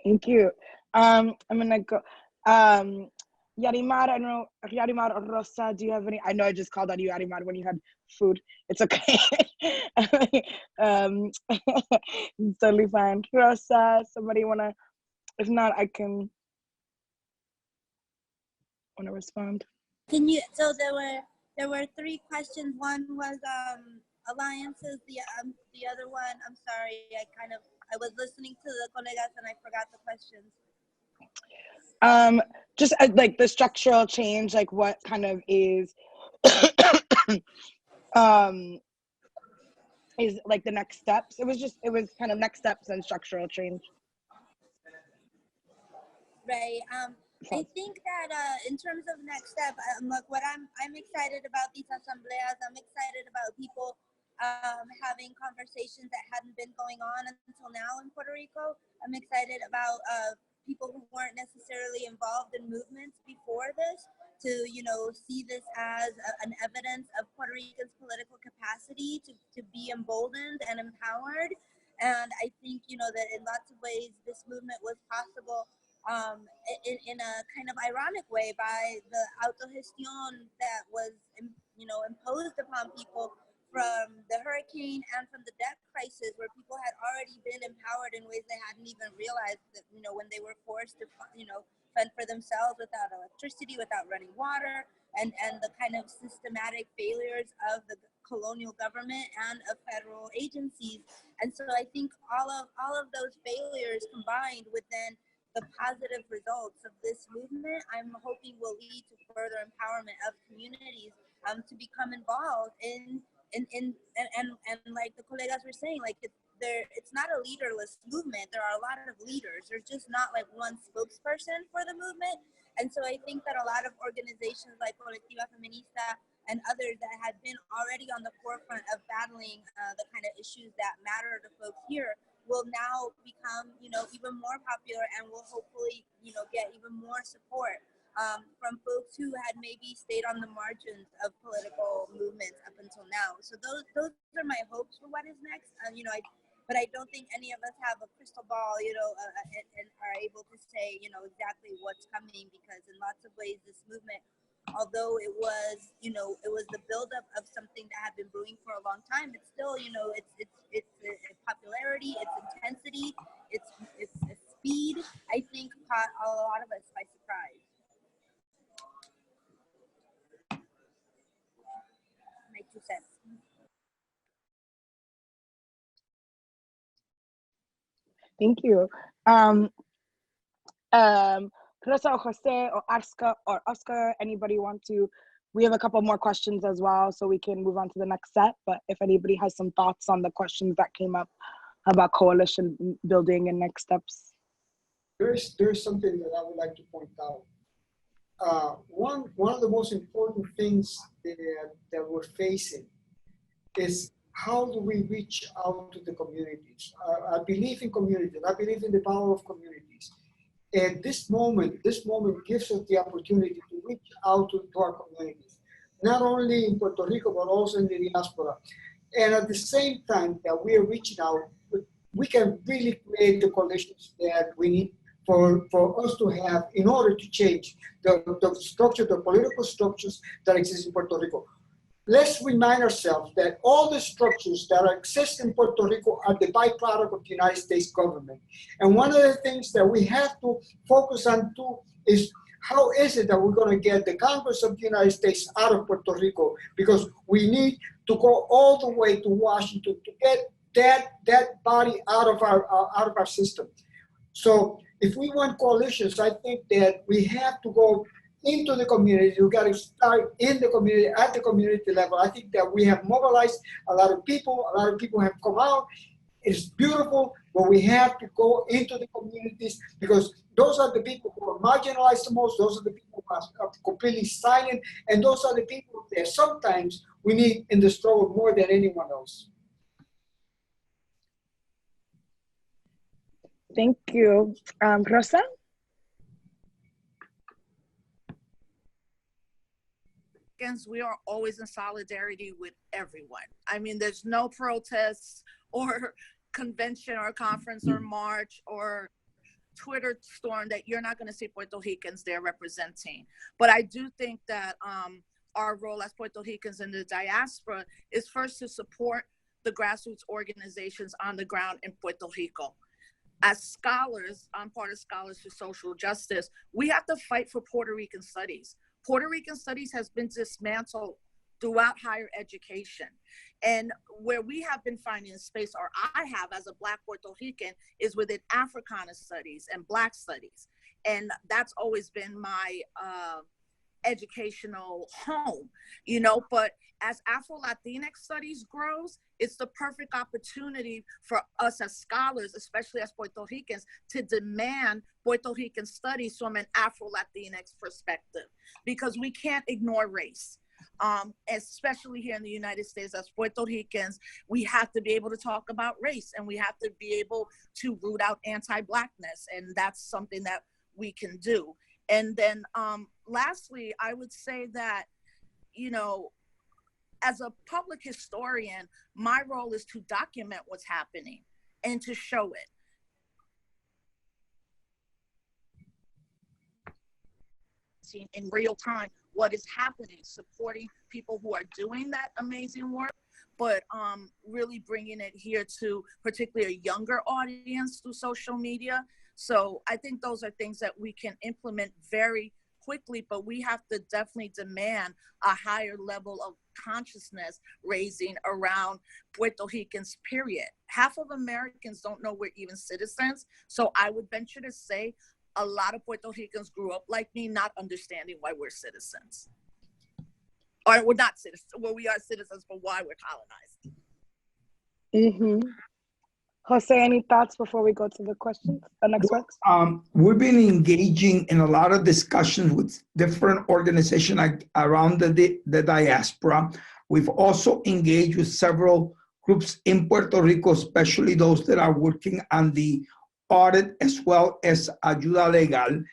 Thank you. I'm gonna go. Yarimar, I don't know, Yarimar or Rosa, do you have any? I know I just called on you, Yarimar, when you had food. It's okay. It's totally fine. Rosa, somebody wanna? If not, I can. Wanna respond? Can you? So there were three questions. One was alliances. The other one, I'm sorry, I was listening to the colegas and I forgot the questions. Just like the structural change, like what kind of is is like the next steps. It was kind of next steps and structural change. Right. I think that in terms of next step, look, what I'm excited about these asambleas. I'm excited about people having conversations that hadn't been going on until now in Puerto Rico. I'm excited about people who weren't necessarily involved in movements before this to, see this as an evidence of Puerto Rico's political capacity to be emboldened and empowered. And I think, that in lots of ways, this movement was possible in a kind of ironic way by the autogestión that was, imposed upon people from the hurricane and from the debt crisis, where people had already been empowered in ways they hadn't even realized that, when they were forced to, fend for themselves without electricity, without running water, and the kind of systematic failures of the colonial government and of federal agencies. And so I think all of those failures combined with then the positive results of this movement, I'm hoping will lead to further empowerment of communities to become involved in like the colegas were saying, like it's not a leaderless movement. There are a lot of leaders. There's just not like one spokesperson for the movement. And so I think that a lot of organizations like Colectiva Feminista and others that had been already on the forefront of battling the kind of issues that matter to folks here will now become, even more popular and will hopefully, get even more support from folks who had maybe stayed on the margins of political movements up until now. So those are my hopes for what is next. But I don't think any of us have a crystal ball, and are able to say, exactly what's coming, because in lots of ways this movement, although it was, it was the buildup of something that had been brewing for a long time, it's still, it's popularity, its intensity, its speed, I think caught a lot of us by surprise. My 2 cents. Thank you. Rosa or Jose or Oscar, anybody want to? We have a couple more questions as well, so we can move on to the next set. But if anybody has some thoughts on the questions that came up about coalition building and next steps. There's something that I would like to point out. One of the most important things that we're facing is how do we reach out to the communities? I believe in communities. I believe in the power of communities. And this moment gives us the opportunity to reach out to our communities, not only in Puerto Rico, but also in the diaspora. And at the same time that we are reaching out, we can really create the coalitions that we need for us to have in order to change the structure, the political structures that exist in Puerto Rico. Let's remind ourselves that all the structures that exist in Puerto Rico are the byproduct of the United States government. And one of the things that we have to focus on too is how is it that we're going to get the Congress of the United States out of Puerto Rico? Because we need to go all the way to Washington to get that body out of our system. So if we want coalitions, I think that we have to go into the community. You got to start in the community, at the community level. I think that we have mobilized a lot of people. A lot of people have come out. It's beautiful, but we have to go into the communities because those are the people who are marginalized the most. Those are the people who are completely silent. And those are the people that sometimes we need in the struggle more than anyone else. Thank you. Rosa? We are always in solidarity with everyone. I mean, there's no protests or convention or conference or march or Twitter storm that you're not going to see Puerto Ricans there representing. But I do think that our role as Puerto Ricans in the diaspora is first to support the grassroots organizations on the ground in Puerto Rico. As scholars, I'm part of Scholars for Social Justice, we have to fight for Puerto Rican studies. Puerto Rican studies has been dismantled throughout higher education. And where we have been finding space, or I have as a Black Puerto Rican, is within Africana studies and Black studies. And that's always been my educational home, you know, but as Afro-Latinx studies grows, it's the perfect opportunity for us as scholars, especially as Puerto Ricans, to demand Puerto Rican studies from an Afro-Latinx perspective, because we can't ignore race. Especially here in the United States, as Puerto Ricans, we have to be able to talk about race, and we have to be able to root out anti-Blackness, and that's something that we can do. And then lastly, I would say that, you know, as a public historian, my role is to document what's happening and to show it in real time, what is happening, supporting people who are doing that amazing work, but really bringing it here to particularly a younger audience through social media. So I think those are things that we can implement very quickly, but we have to definitely demand a higher level of consciousness raising around Puerto Ricans, period. Half of Americans don't know we're even citizens. So I would venture to say a lot of Puerto Ricans grew up like me, not understanding why we're citizens. Or we're not citizens, well, we are citizens, but why we're colonized. Mm-hmm. Jose, any thoughts before we go to the questions, the next one? We've been engaging in a lot of discussions with different organizations around the diaspora. We've also engaged with several groups in Puerto Rico, especially those that are working on the audit as well as ayuda legal.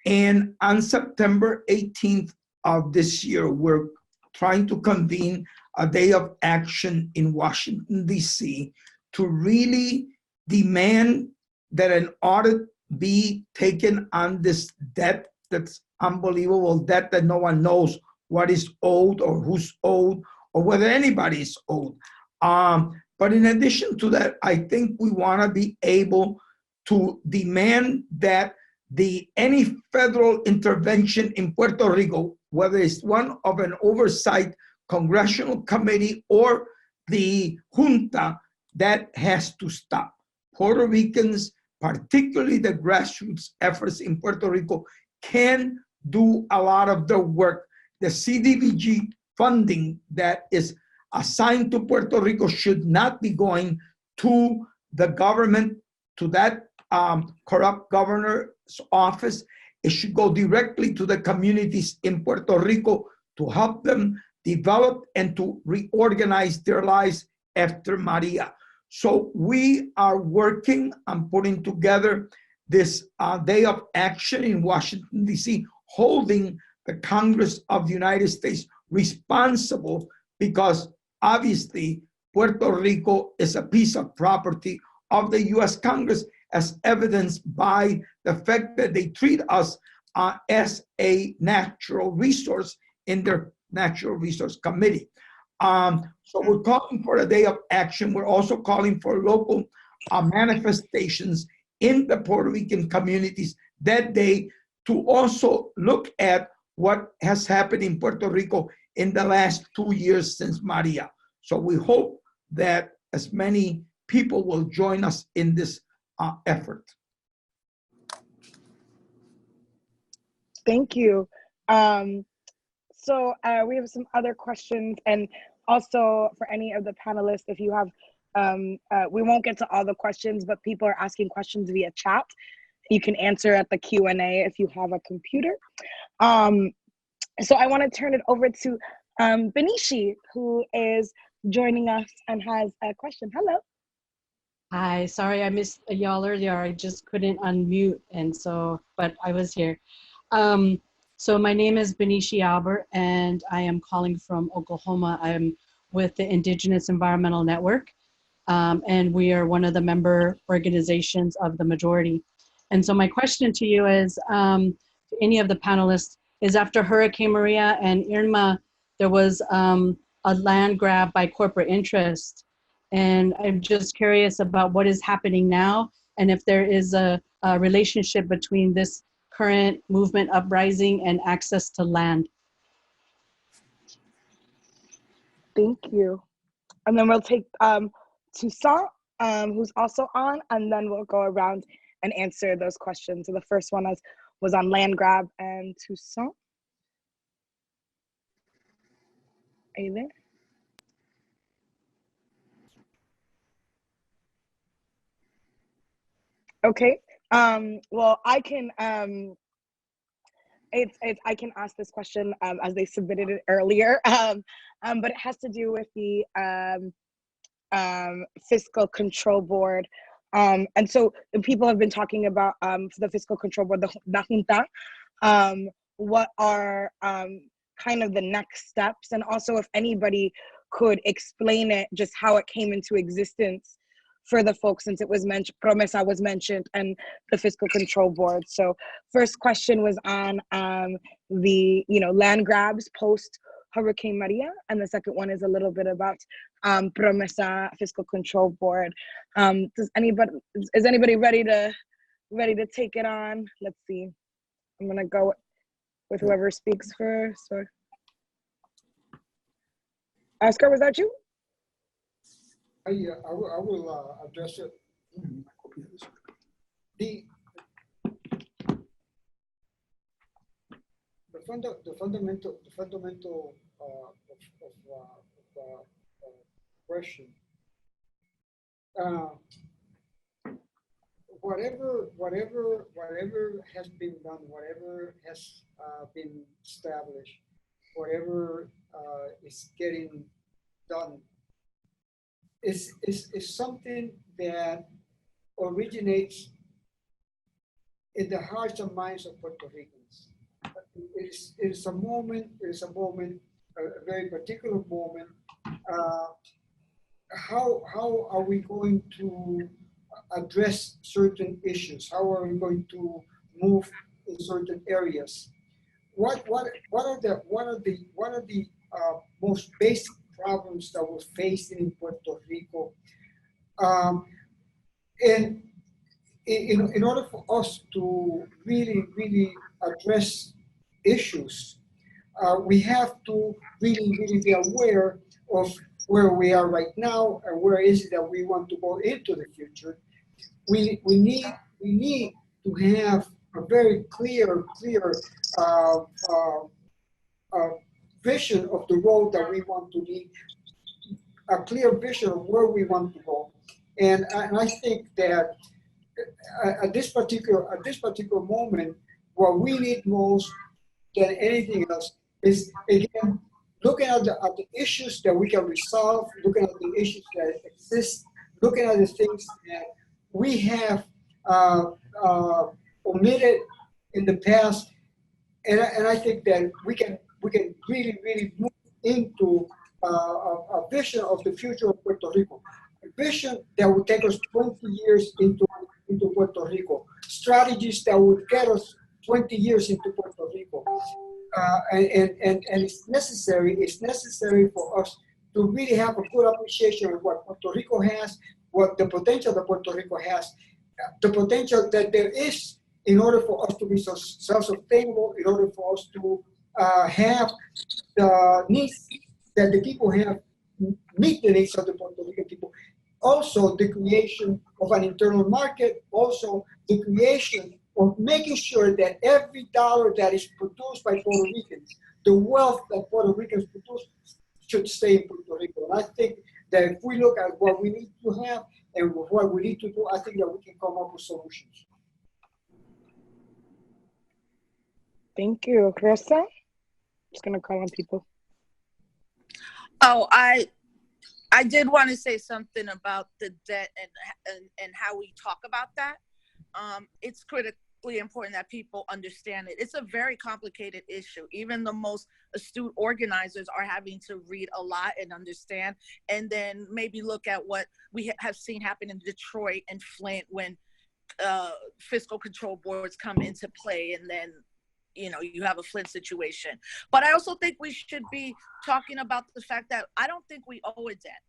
And on September 18th of this year, we're trying to convene a day of action in Washington, D.C. to really demand that an audit be taken on this debt that's unbelievable, debt that no one knows what is owed or who's owed or whether anybody is owed. But in addition to that, I think we want to be able to demand that any federal intervention in Puerto Rico, whether it's one of an oversight congressional committee or the junta, that has to stop. Puerto Ricans, particularly the grassroots efforts in Puerto Rico, can do a lot of the work. The CDBG funding that is assigned to Puerto Rico should not be going to the government, to that corrupt governor's office. It should go directly to the communities in Puerto Rico to help them develop and to reorganize their lives after Maria. So we are working on putting together this day of action in Washington, D.C., holding the Congress of the United States responsible, because obviously Puerto Rico is a piece of property of the U.S. Congress, as evidenced by the fact that they treat us as a natural resource in their Natural Resource Committee. So we're calling for a day of action. We're also calling for local manifestations in the Puerto Rican communities that day to also look at what has happened in Puerto Rico in the last 2 years since Maria. So we hope that as many people will join us in this effort. Thank you. So we have some other questions, and also for any of the panelists, if you have, we won't get to all the questions, but people are asking questions via chat. You can answer at the Q&A if you have a computer. So I want to turn it over to Benishi, who is joining us and has a question. Hello. Hi, sorry I missed y'all earlier. I just couldn't unmute, and so, but I was here. So my name is Benishi Albert, and I am calling from Oklahoma. I'm with the Indigenous Environmental Network, and we are one of the member organizations of the majority. And so my question to you is, to any of the panelists, is after Hurricane Maria and Irma, there was a land grab by corporate interest. And I'm just curious about what is happening now, and if there is a relationship between this current movement uprising and access to land. Thank you. And then we'll take Toussaint, who's also on, and then we'll go around and answer those questions. So the first one was on land grab, and Toussaint. Are you there? Okay. Well, I can I can ask this question as they submitted it earlier, but it has to do with the Fiscal Control Board. And so people have been talking about the Fiscal Control Board, the Junta, what are kind of the next steps, and also if anybody could explain it, just how it came into existence for the folks, since it was mentioned, Promesa was mentioned, and the Fiscal Control Board. So first question was on the land grabs post Hurricane Maria, and the second one is a little bit about Promesa, Fiscal Control Board. Is anybody ready to take it on? Let's see. I'm gonna go with whoever speaks first. Or Oscar, was that you? I will address it. The fundamental question. Whatever has been done, whatever has been established, whatever is getting done, is something that originates in the hearts and minds of Puerto Ricans. It is a moment, a very particular moment. How are we going to address certain issues? How are we going to move in certain areas? What are the most basic problems that we're facing in Puerto Rico? And in order for us to really address issues, we have to really be aware of where we are right now and where is it that we want to go into the future. We need to have a very clear vision of the road that we want to be, a clear vision of where we want to go. And I think that at this particular moment, what we need most than anything else is, again, looking at the issues that we can resolve, looking at the issues that exist, looking at the things that we have omitted in the past, and I think that we can really move into a vision of the future of Puerto Rico, a vision that would take us 20 years into Puerto Rico, strategies that would get us 20 years into Puerto Rico, and it's necessary for us to really have a good appreciation of what Puerto Rico has, what the potential that Puerto Rico has, the potential that there is in order for us to be self-sustainable, in order for us to have the needs that the people have, meet the needs of the Puerto Rican people. Also, the creation of an internal market, also the creation of making sure that every dollar that is produced by Puerto Ricans, the wealth that Puerto Ricans produce, should stay in Puerto Rico. And I think that if we look at what we need to have and what we need to do, I think that we can come up with solutions. Thank you. Rosa? Just gonna call on people. Oh, I did want to say something about the debt and how we talk about that. It's critically important that people understand it. It's a very complicated issue. Even the most astute organizers are having to read a lot and understand, and then maybe look at what we have seen happen in Detroit and Flint when fiscal control boards come into play, and then you have a Flint situation. But I also think we should be talking about the fact that I don't think we owe a debt.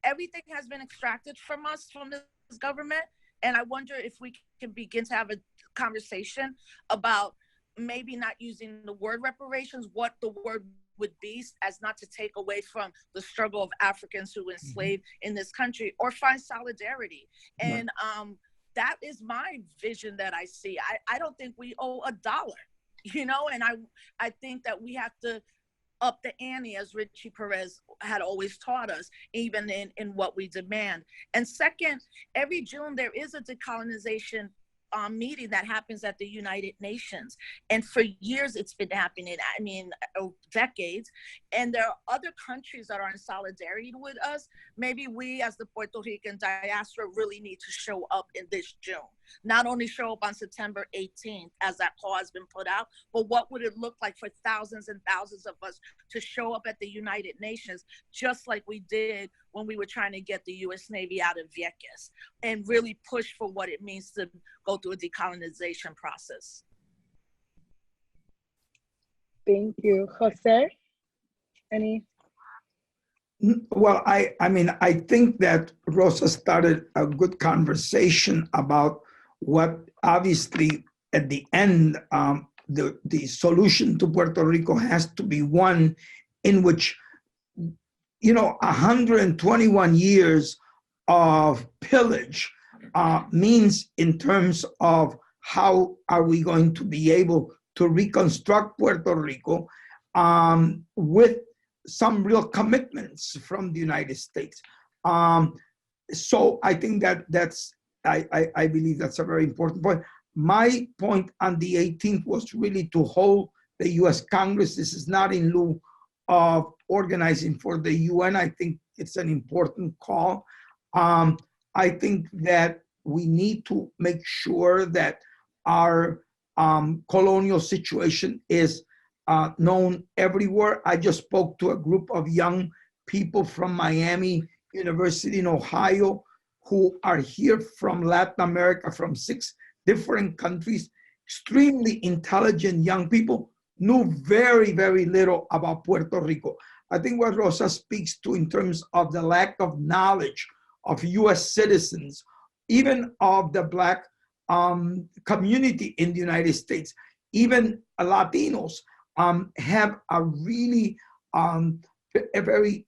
Everything has been extracted from us, from this government. And I wonder if we can begin to have a conversation about maybe not using the word reparations, what the word would be, as not to take away from the struggle of Africans who were enslaved in this country, or find solidarity. And that is my vision that I see. I don't think we owe a dollar, and I think that we have to up the ante, as Richie Perez had always taught us, even in what we demand. And second, every June there is a decolonization meeting that happens at the United Nations. And for years it's been happening, decades. And there are other countries that are in solidarity with us. Maybe we as the Puerto Rican diaspora really need to show up in this June. Not only show up on September 18th as that call has been put out, but what would it look like for thousands and thousands of us to show up at the United Nations, just like we did when we were trying to get the US Navy out of Vieques, and really push for what it means to go through a decolonization process. Thank you. Jose, any? Well, I think that Rosa started a good conversation about what obviously at the end, the solution to Puerto Rico has to be one in which, 121 years of pillage means in terms of how are we going to be able to reconstruct Puerto Rico with some real commitments from the United States. So I think I believe that's a very important point. My point on the 18th was really to hold the US Congress. This is not in lieu of organizing for the UN. I think it's an important call. I think that we need to make sure that our colonial situation is known everywhere. I just spoke to a group of young people from Miami University in Ohio who are here from Latin America, from 6 different countries, extremely intelligent young people, knew very, very little about Puerto Rico. I think what Rosa speaks to in terms of the lack of knowledge of US citizens, even of the Black community in the United States, even Latinos, have a really, a very,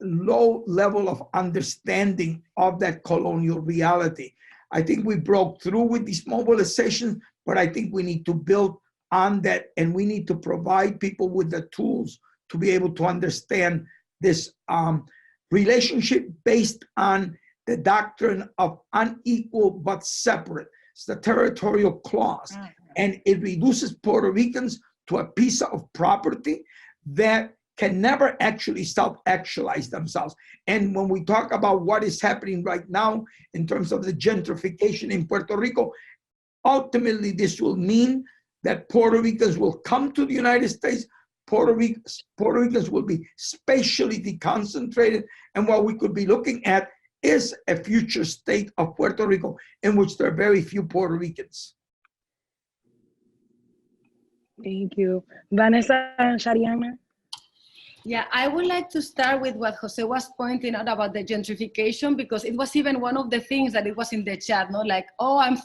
low level of understanding of that colonial reality. I think we broke through with these mobilizations, but I think we need to build on that, and we need to provide people with the tools to be able to understand this relationship based on the doctrine of unequal but separate. It's the territorial clause. And it reduces Puerto Ricans to a piece of property that can never actually self-actualize themselves. And when we talk about what is happening right now in terms of the gentrification in Puerto Rico, ultimately this will mean that Puerto Ricans will come to the United States, Puerto Ricans will be spatially deconcentrated, and what we could be looking at is a future state of Puerto Rico in which there are very few Puerto Ricans. Thank you. Vanessa and Shariana? Yeah, I would like to start with what Jose was pointing out about the gentrification, because it was even one of the things that it was in the chat, no? Like, oh, I'm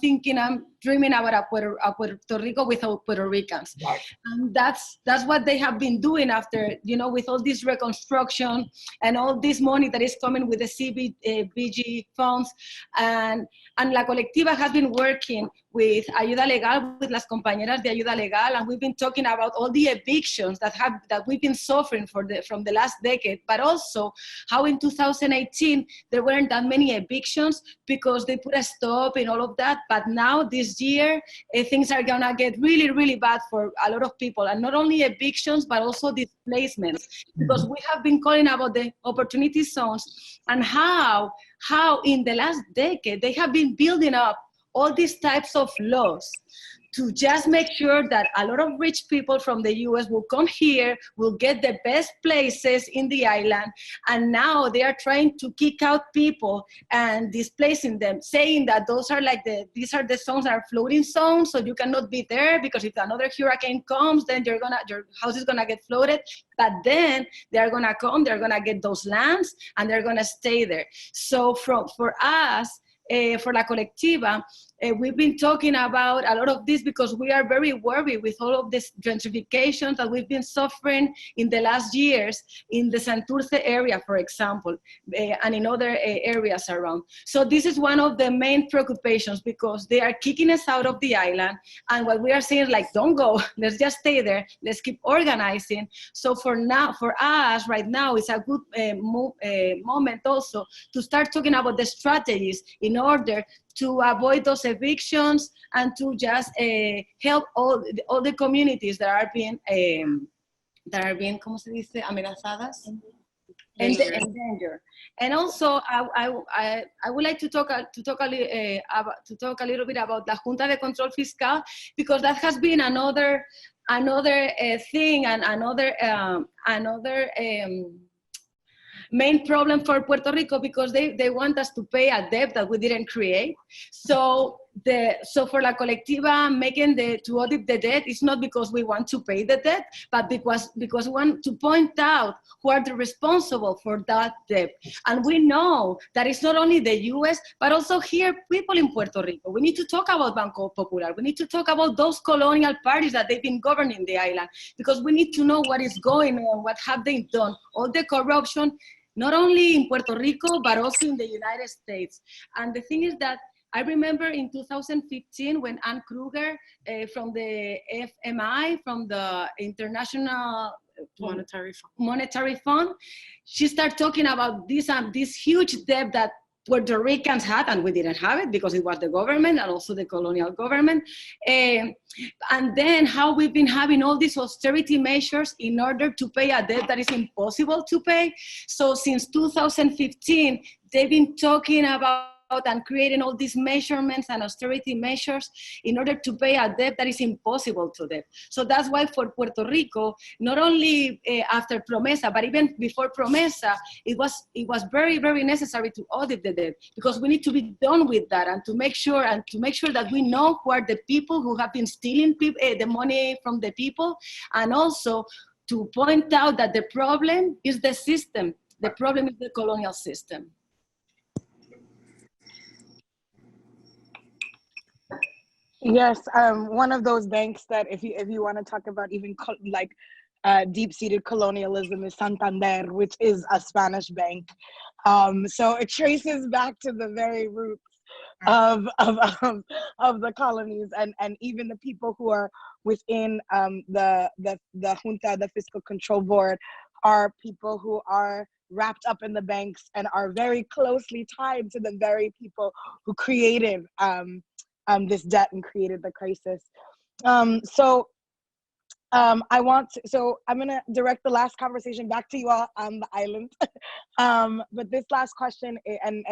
dreaming about a Puerto Rico without Puerto Ricans. Right. And that's what they have been doing after, with all this reconstruction and all this money that is coming with the CBG funds. And La Colectiva has been working with Ayuda Legal, with las compañeras de Ayuda Legal, and we've been talking about all the evictions that we've been suffering from the last decade, but also how in 2018 there weren't that many evictions because they put a stop in all of that. But now this year things are gonna get really, really bad for a lot of people, and not only evictions but also displacements, because we have been calling about the opportunity zones and how in the last decade they have been building up all these types of laws to just make sure that a lot of rich people from the US will come here, will get the best places in the island, and now they are trying to kick out people and displacing them, saying that these are the zones that are floating zones, so you cannot be there because if another hurricane comes, then your house is gonna get flooded. But then they're gonna come, they're gonna get those lands, and they're gonna stay there. So for us, for La Colectiva, we've been talking about a lot of this because we are very worried with all of this gentrification that we've been suffering in the last years in the Santurce area, for example, and in other areas around. So this is one of the main preoccupations, because they are kicking us out of the island, and what we are saying is like, don't go, let's just stay there, let's keep organizing. So for us right now, it's a good moment also to start talking about the strategies in order to avoid those evictions and to just help all the communities that are being ¿cómo se dice? Amenazadas? Endangered. And also, I would like to talk a little bit about La Junta de Control Fiscal, because that has been another thing and another main problem for Puerto Rico, because they want us to pay a debt that we didn't create. So for La Colectiva, to audit the debt is not because we want to pay the debt, but because we want to point out who are the responsible for that debt. And we know that it's not only the US, but also here, people in Puerto Rico. We need to talk about Banco Popular. We need to talk about those colonial parties that they've been governing the island, because we need to know what is going on, what have they done, all the corruption, not only in Puerto Rico, but also in the United States. And the thing is that I remember in 2015 when Ann Kruger from the FMI, from the International Monetary Fund, she started talking about this huge debt that Puerto Ricans had, and we didn't have it because it was the government and also the colonial government. And then how we've been having all these austerity measures in order to pay a debt that is impossible to pay. So since 2015, they've been talking about and creating all these measurements and austerity measures in order to pay a debt that is impossible to them. So that's why for Puerto Rico, not only after Promesa, but even before Promesa, it was very, very necessary to audit the debt, because we need to be done with that and to make sure that we know who are the people who have been stealing the money from the people, and also to point out that the problem is the system. The problem is the colonial system. Yes, one of those banks that if you want to talk about even deep-seated colonialism is Santander, which is a Spanish bank. So it traces back to the very roots of the colonies, and even the people who are within the Junta, the Fiscal Control Board, are people who are wrapped up in the banks and are very closely tied to the very people who created this debt and created the crisis. So I'm gonna direct the last conversation back to you all on the island. But this last question, and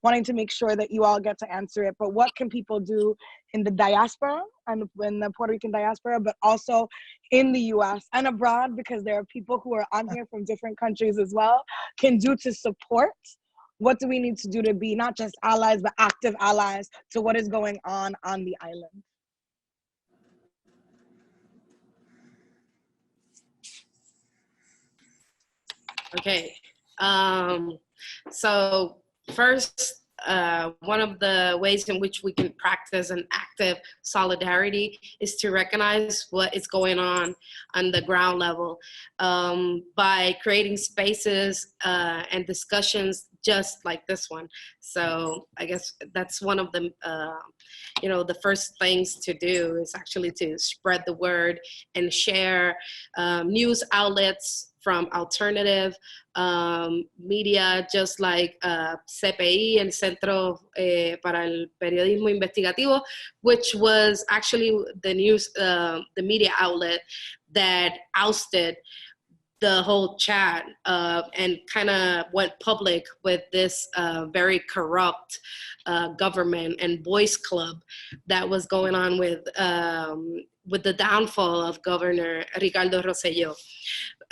wanting to make sure that you all get to answer it, but what can people do in the diaspora and in the Puerto Rican diaspora, but also in the US and abroad, because there are people who are on here from different countries as well, can do to support? What do we need to do to be not just allies, but active allies to what is going on the island? Okay. So first, one of the ways in which we can practice an active solidarity is to recognize what is going on the ground level by creating spaces and discussions just like this one. So I guess that's one of the, the first things to do is actually to spread the word and share news outlets from alternative media, just like CPI, el Centro para el Periodismo Investigativo, which was actually the news, the media outlet that ousted the whole chat and kind of went public with this very corrupt government and voice club that was going on with the downfall of Governor Ricardo Rosselló.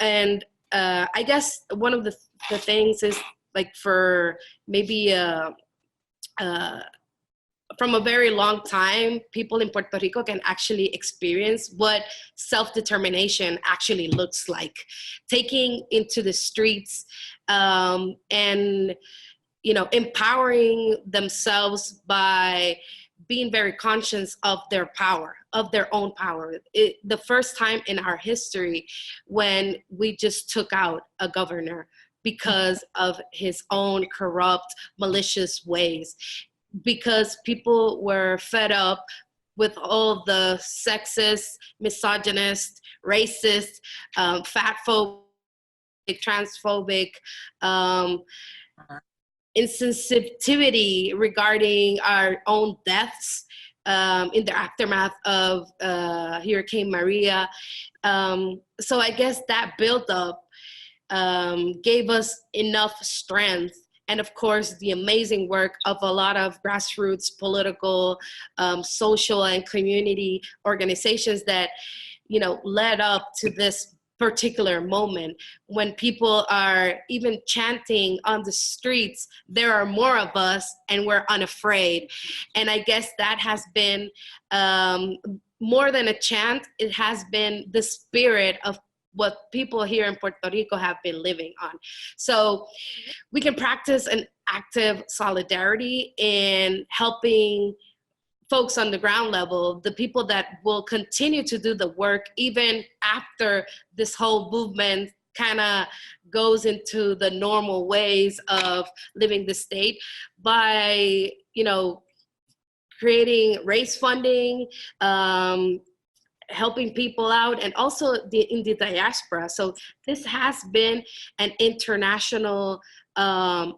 And I guess one of the things is like for maybe from a very long time, people in Puerto Rico can actually experience what self-determination actually looks like. Taking into the streets and, empowering themselves by being very conscious of their power, of their own power. The first time in our history when we just took out a governor because of his own corrupt, malicious ways, because people were fed up with all the sexist, misogynist, racist, fatphobic, transphobic, insensitivity regarding our own deaths in the aftermath of Hurricane Maria. So I guess that buildup gave us enough strength. And of course, the amazing work of a lot of grassroots political, social, and community organizations that, led up to this particular moment when people are even chanting on the streets, there are more of us and we're unafraid. And I guess that has been more than a chant, it has been the spirit of what people here in Puerto Rico have been living on. So we can practice an active solidarity in helping folks on the ground level, the people that will continue to do the work even after this whole movement kind of goes into the normal ways of living the state by, creating race funding, helping people out, and also in the diaspora. So this has been an international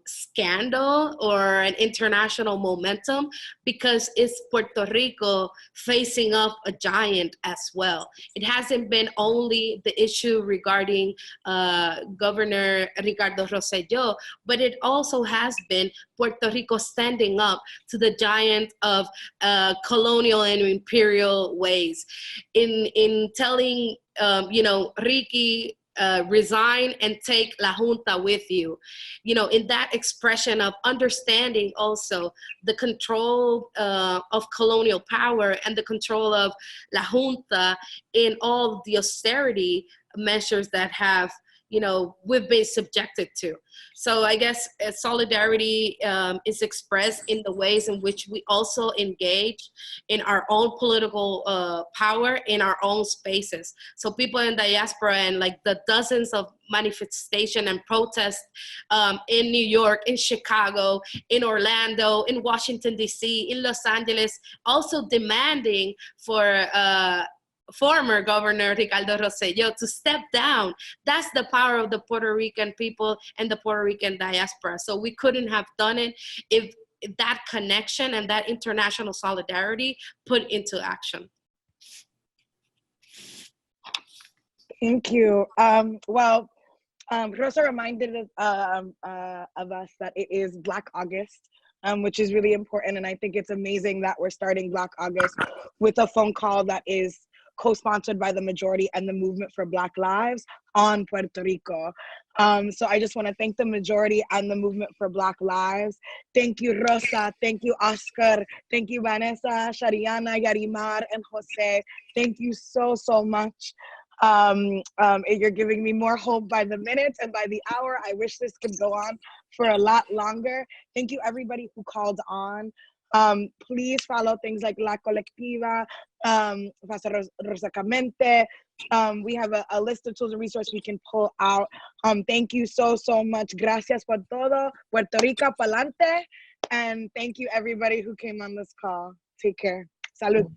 scandal or an international momentum because it's Puerto Rico facing up a giant as well. It hasn't been only the issue regarding Governor Ricardo Rosselló, but it also has been Puerto Rico standing up to the giant of colonial and imperial ways. In telling, Ricky, resign and take La Junta with you. In that expression of understanding also the control of colonial power and the control of La Junta in all the austerity measures that have, we've been subjected to. So I guess solidarity is expressed in the ways in which we also engage in our own political power in our own spaces. So people in diaspora and like the dozens of manifestation and protests in New York, in Chicago, in Orlando, in Washington, D.C., in Los Angeles, also demanding for former Governor Ricardo Rosselló to step down. That's the power of the Puerto Rican people and the Puerto Rican diaspora. So we couldn't have done it if that connection and that international solidarity put into action. Thank you. Rosa reminded of us that it is Black August, which is really important. And I think it's amazing that we're starting Black August with a phone call that is co-sponsored by the majority and the Movement for Black Lives on Puerto Rico. So I just want to thank the majority and the Movement for Black Lives. Thank you, Rosa. Thank you, Oscar. Thank you, Vanessa, Shariana, Yarimar, and Jose. Thank you so, so much. You're giving me more hope by the minute and by the hour. I wish this could go on for a lot longer. Thank you, everybody who called on. Please follow things like La Colectiva, Rosa Clemente. We have a list of tools and resources we can pull out. Thank you so much. Gracias por todo. Puerto Rico pa'lante. And thank you, everybody who came on this call. Take care. Salud.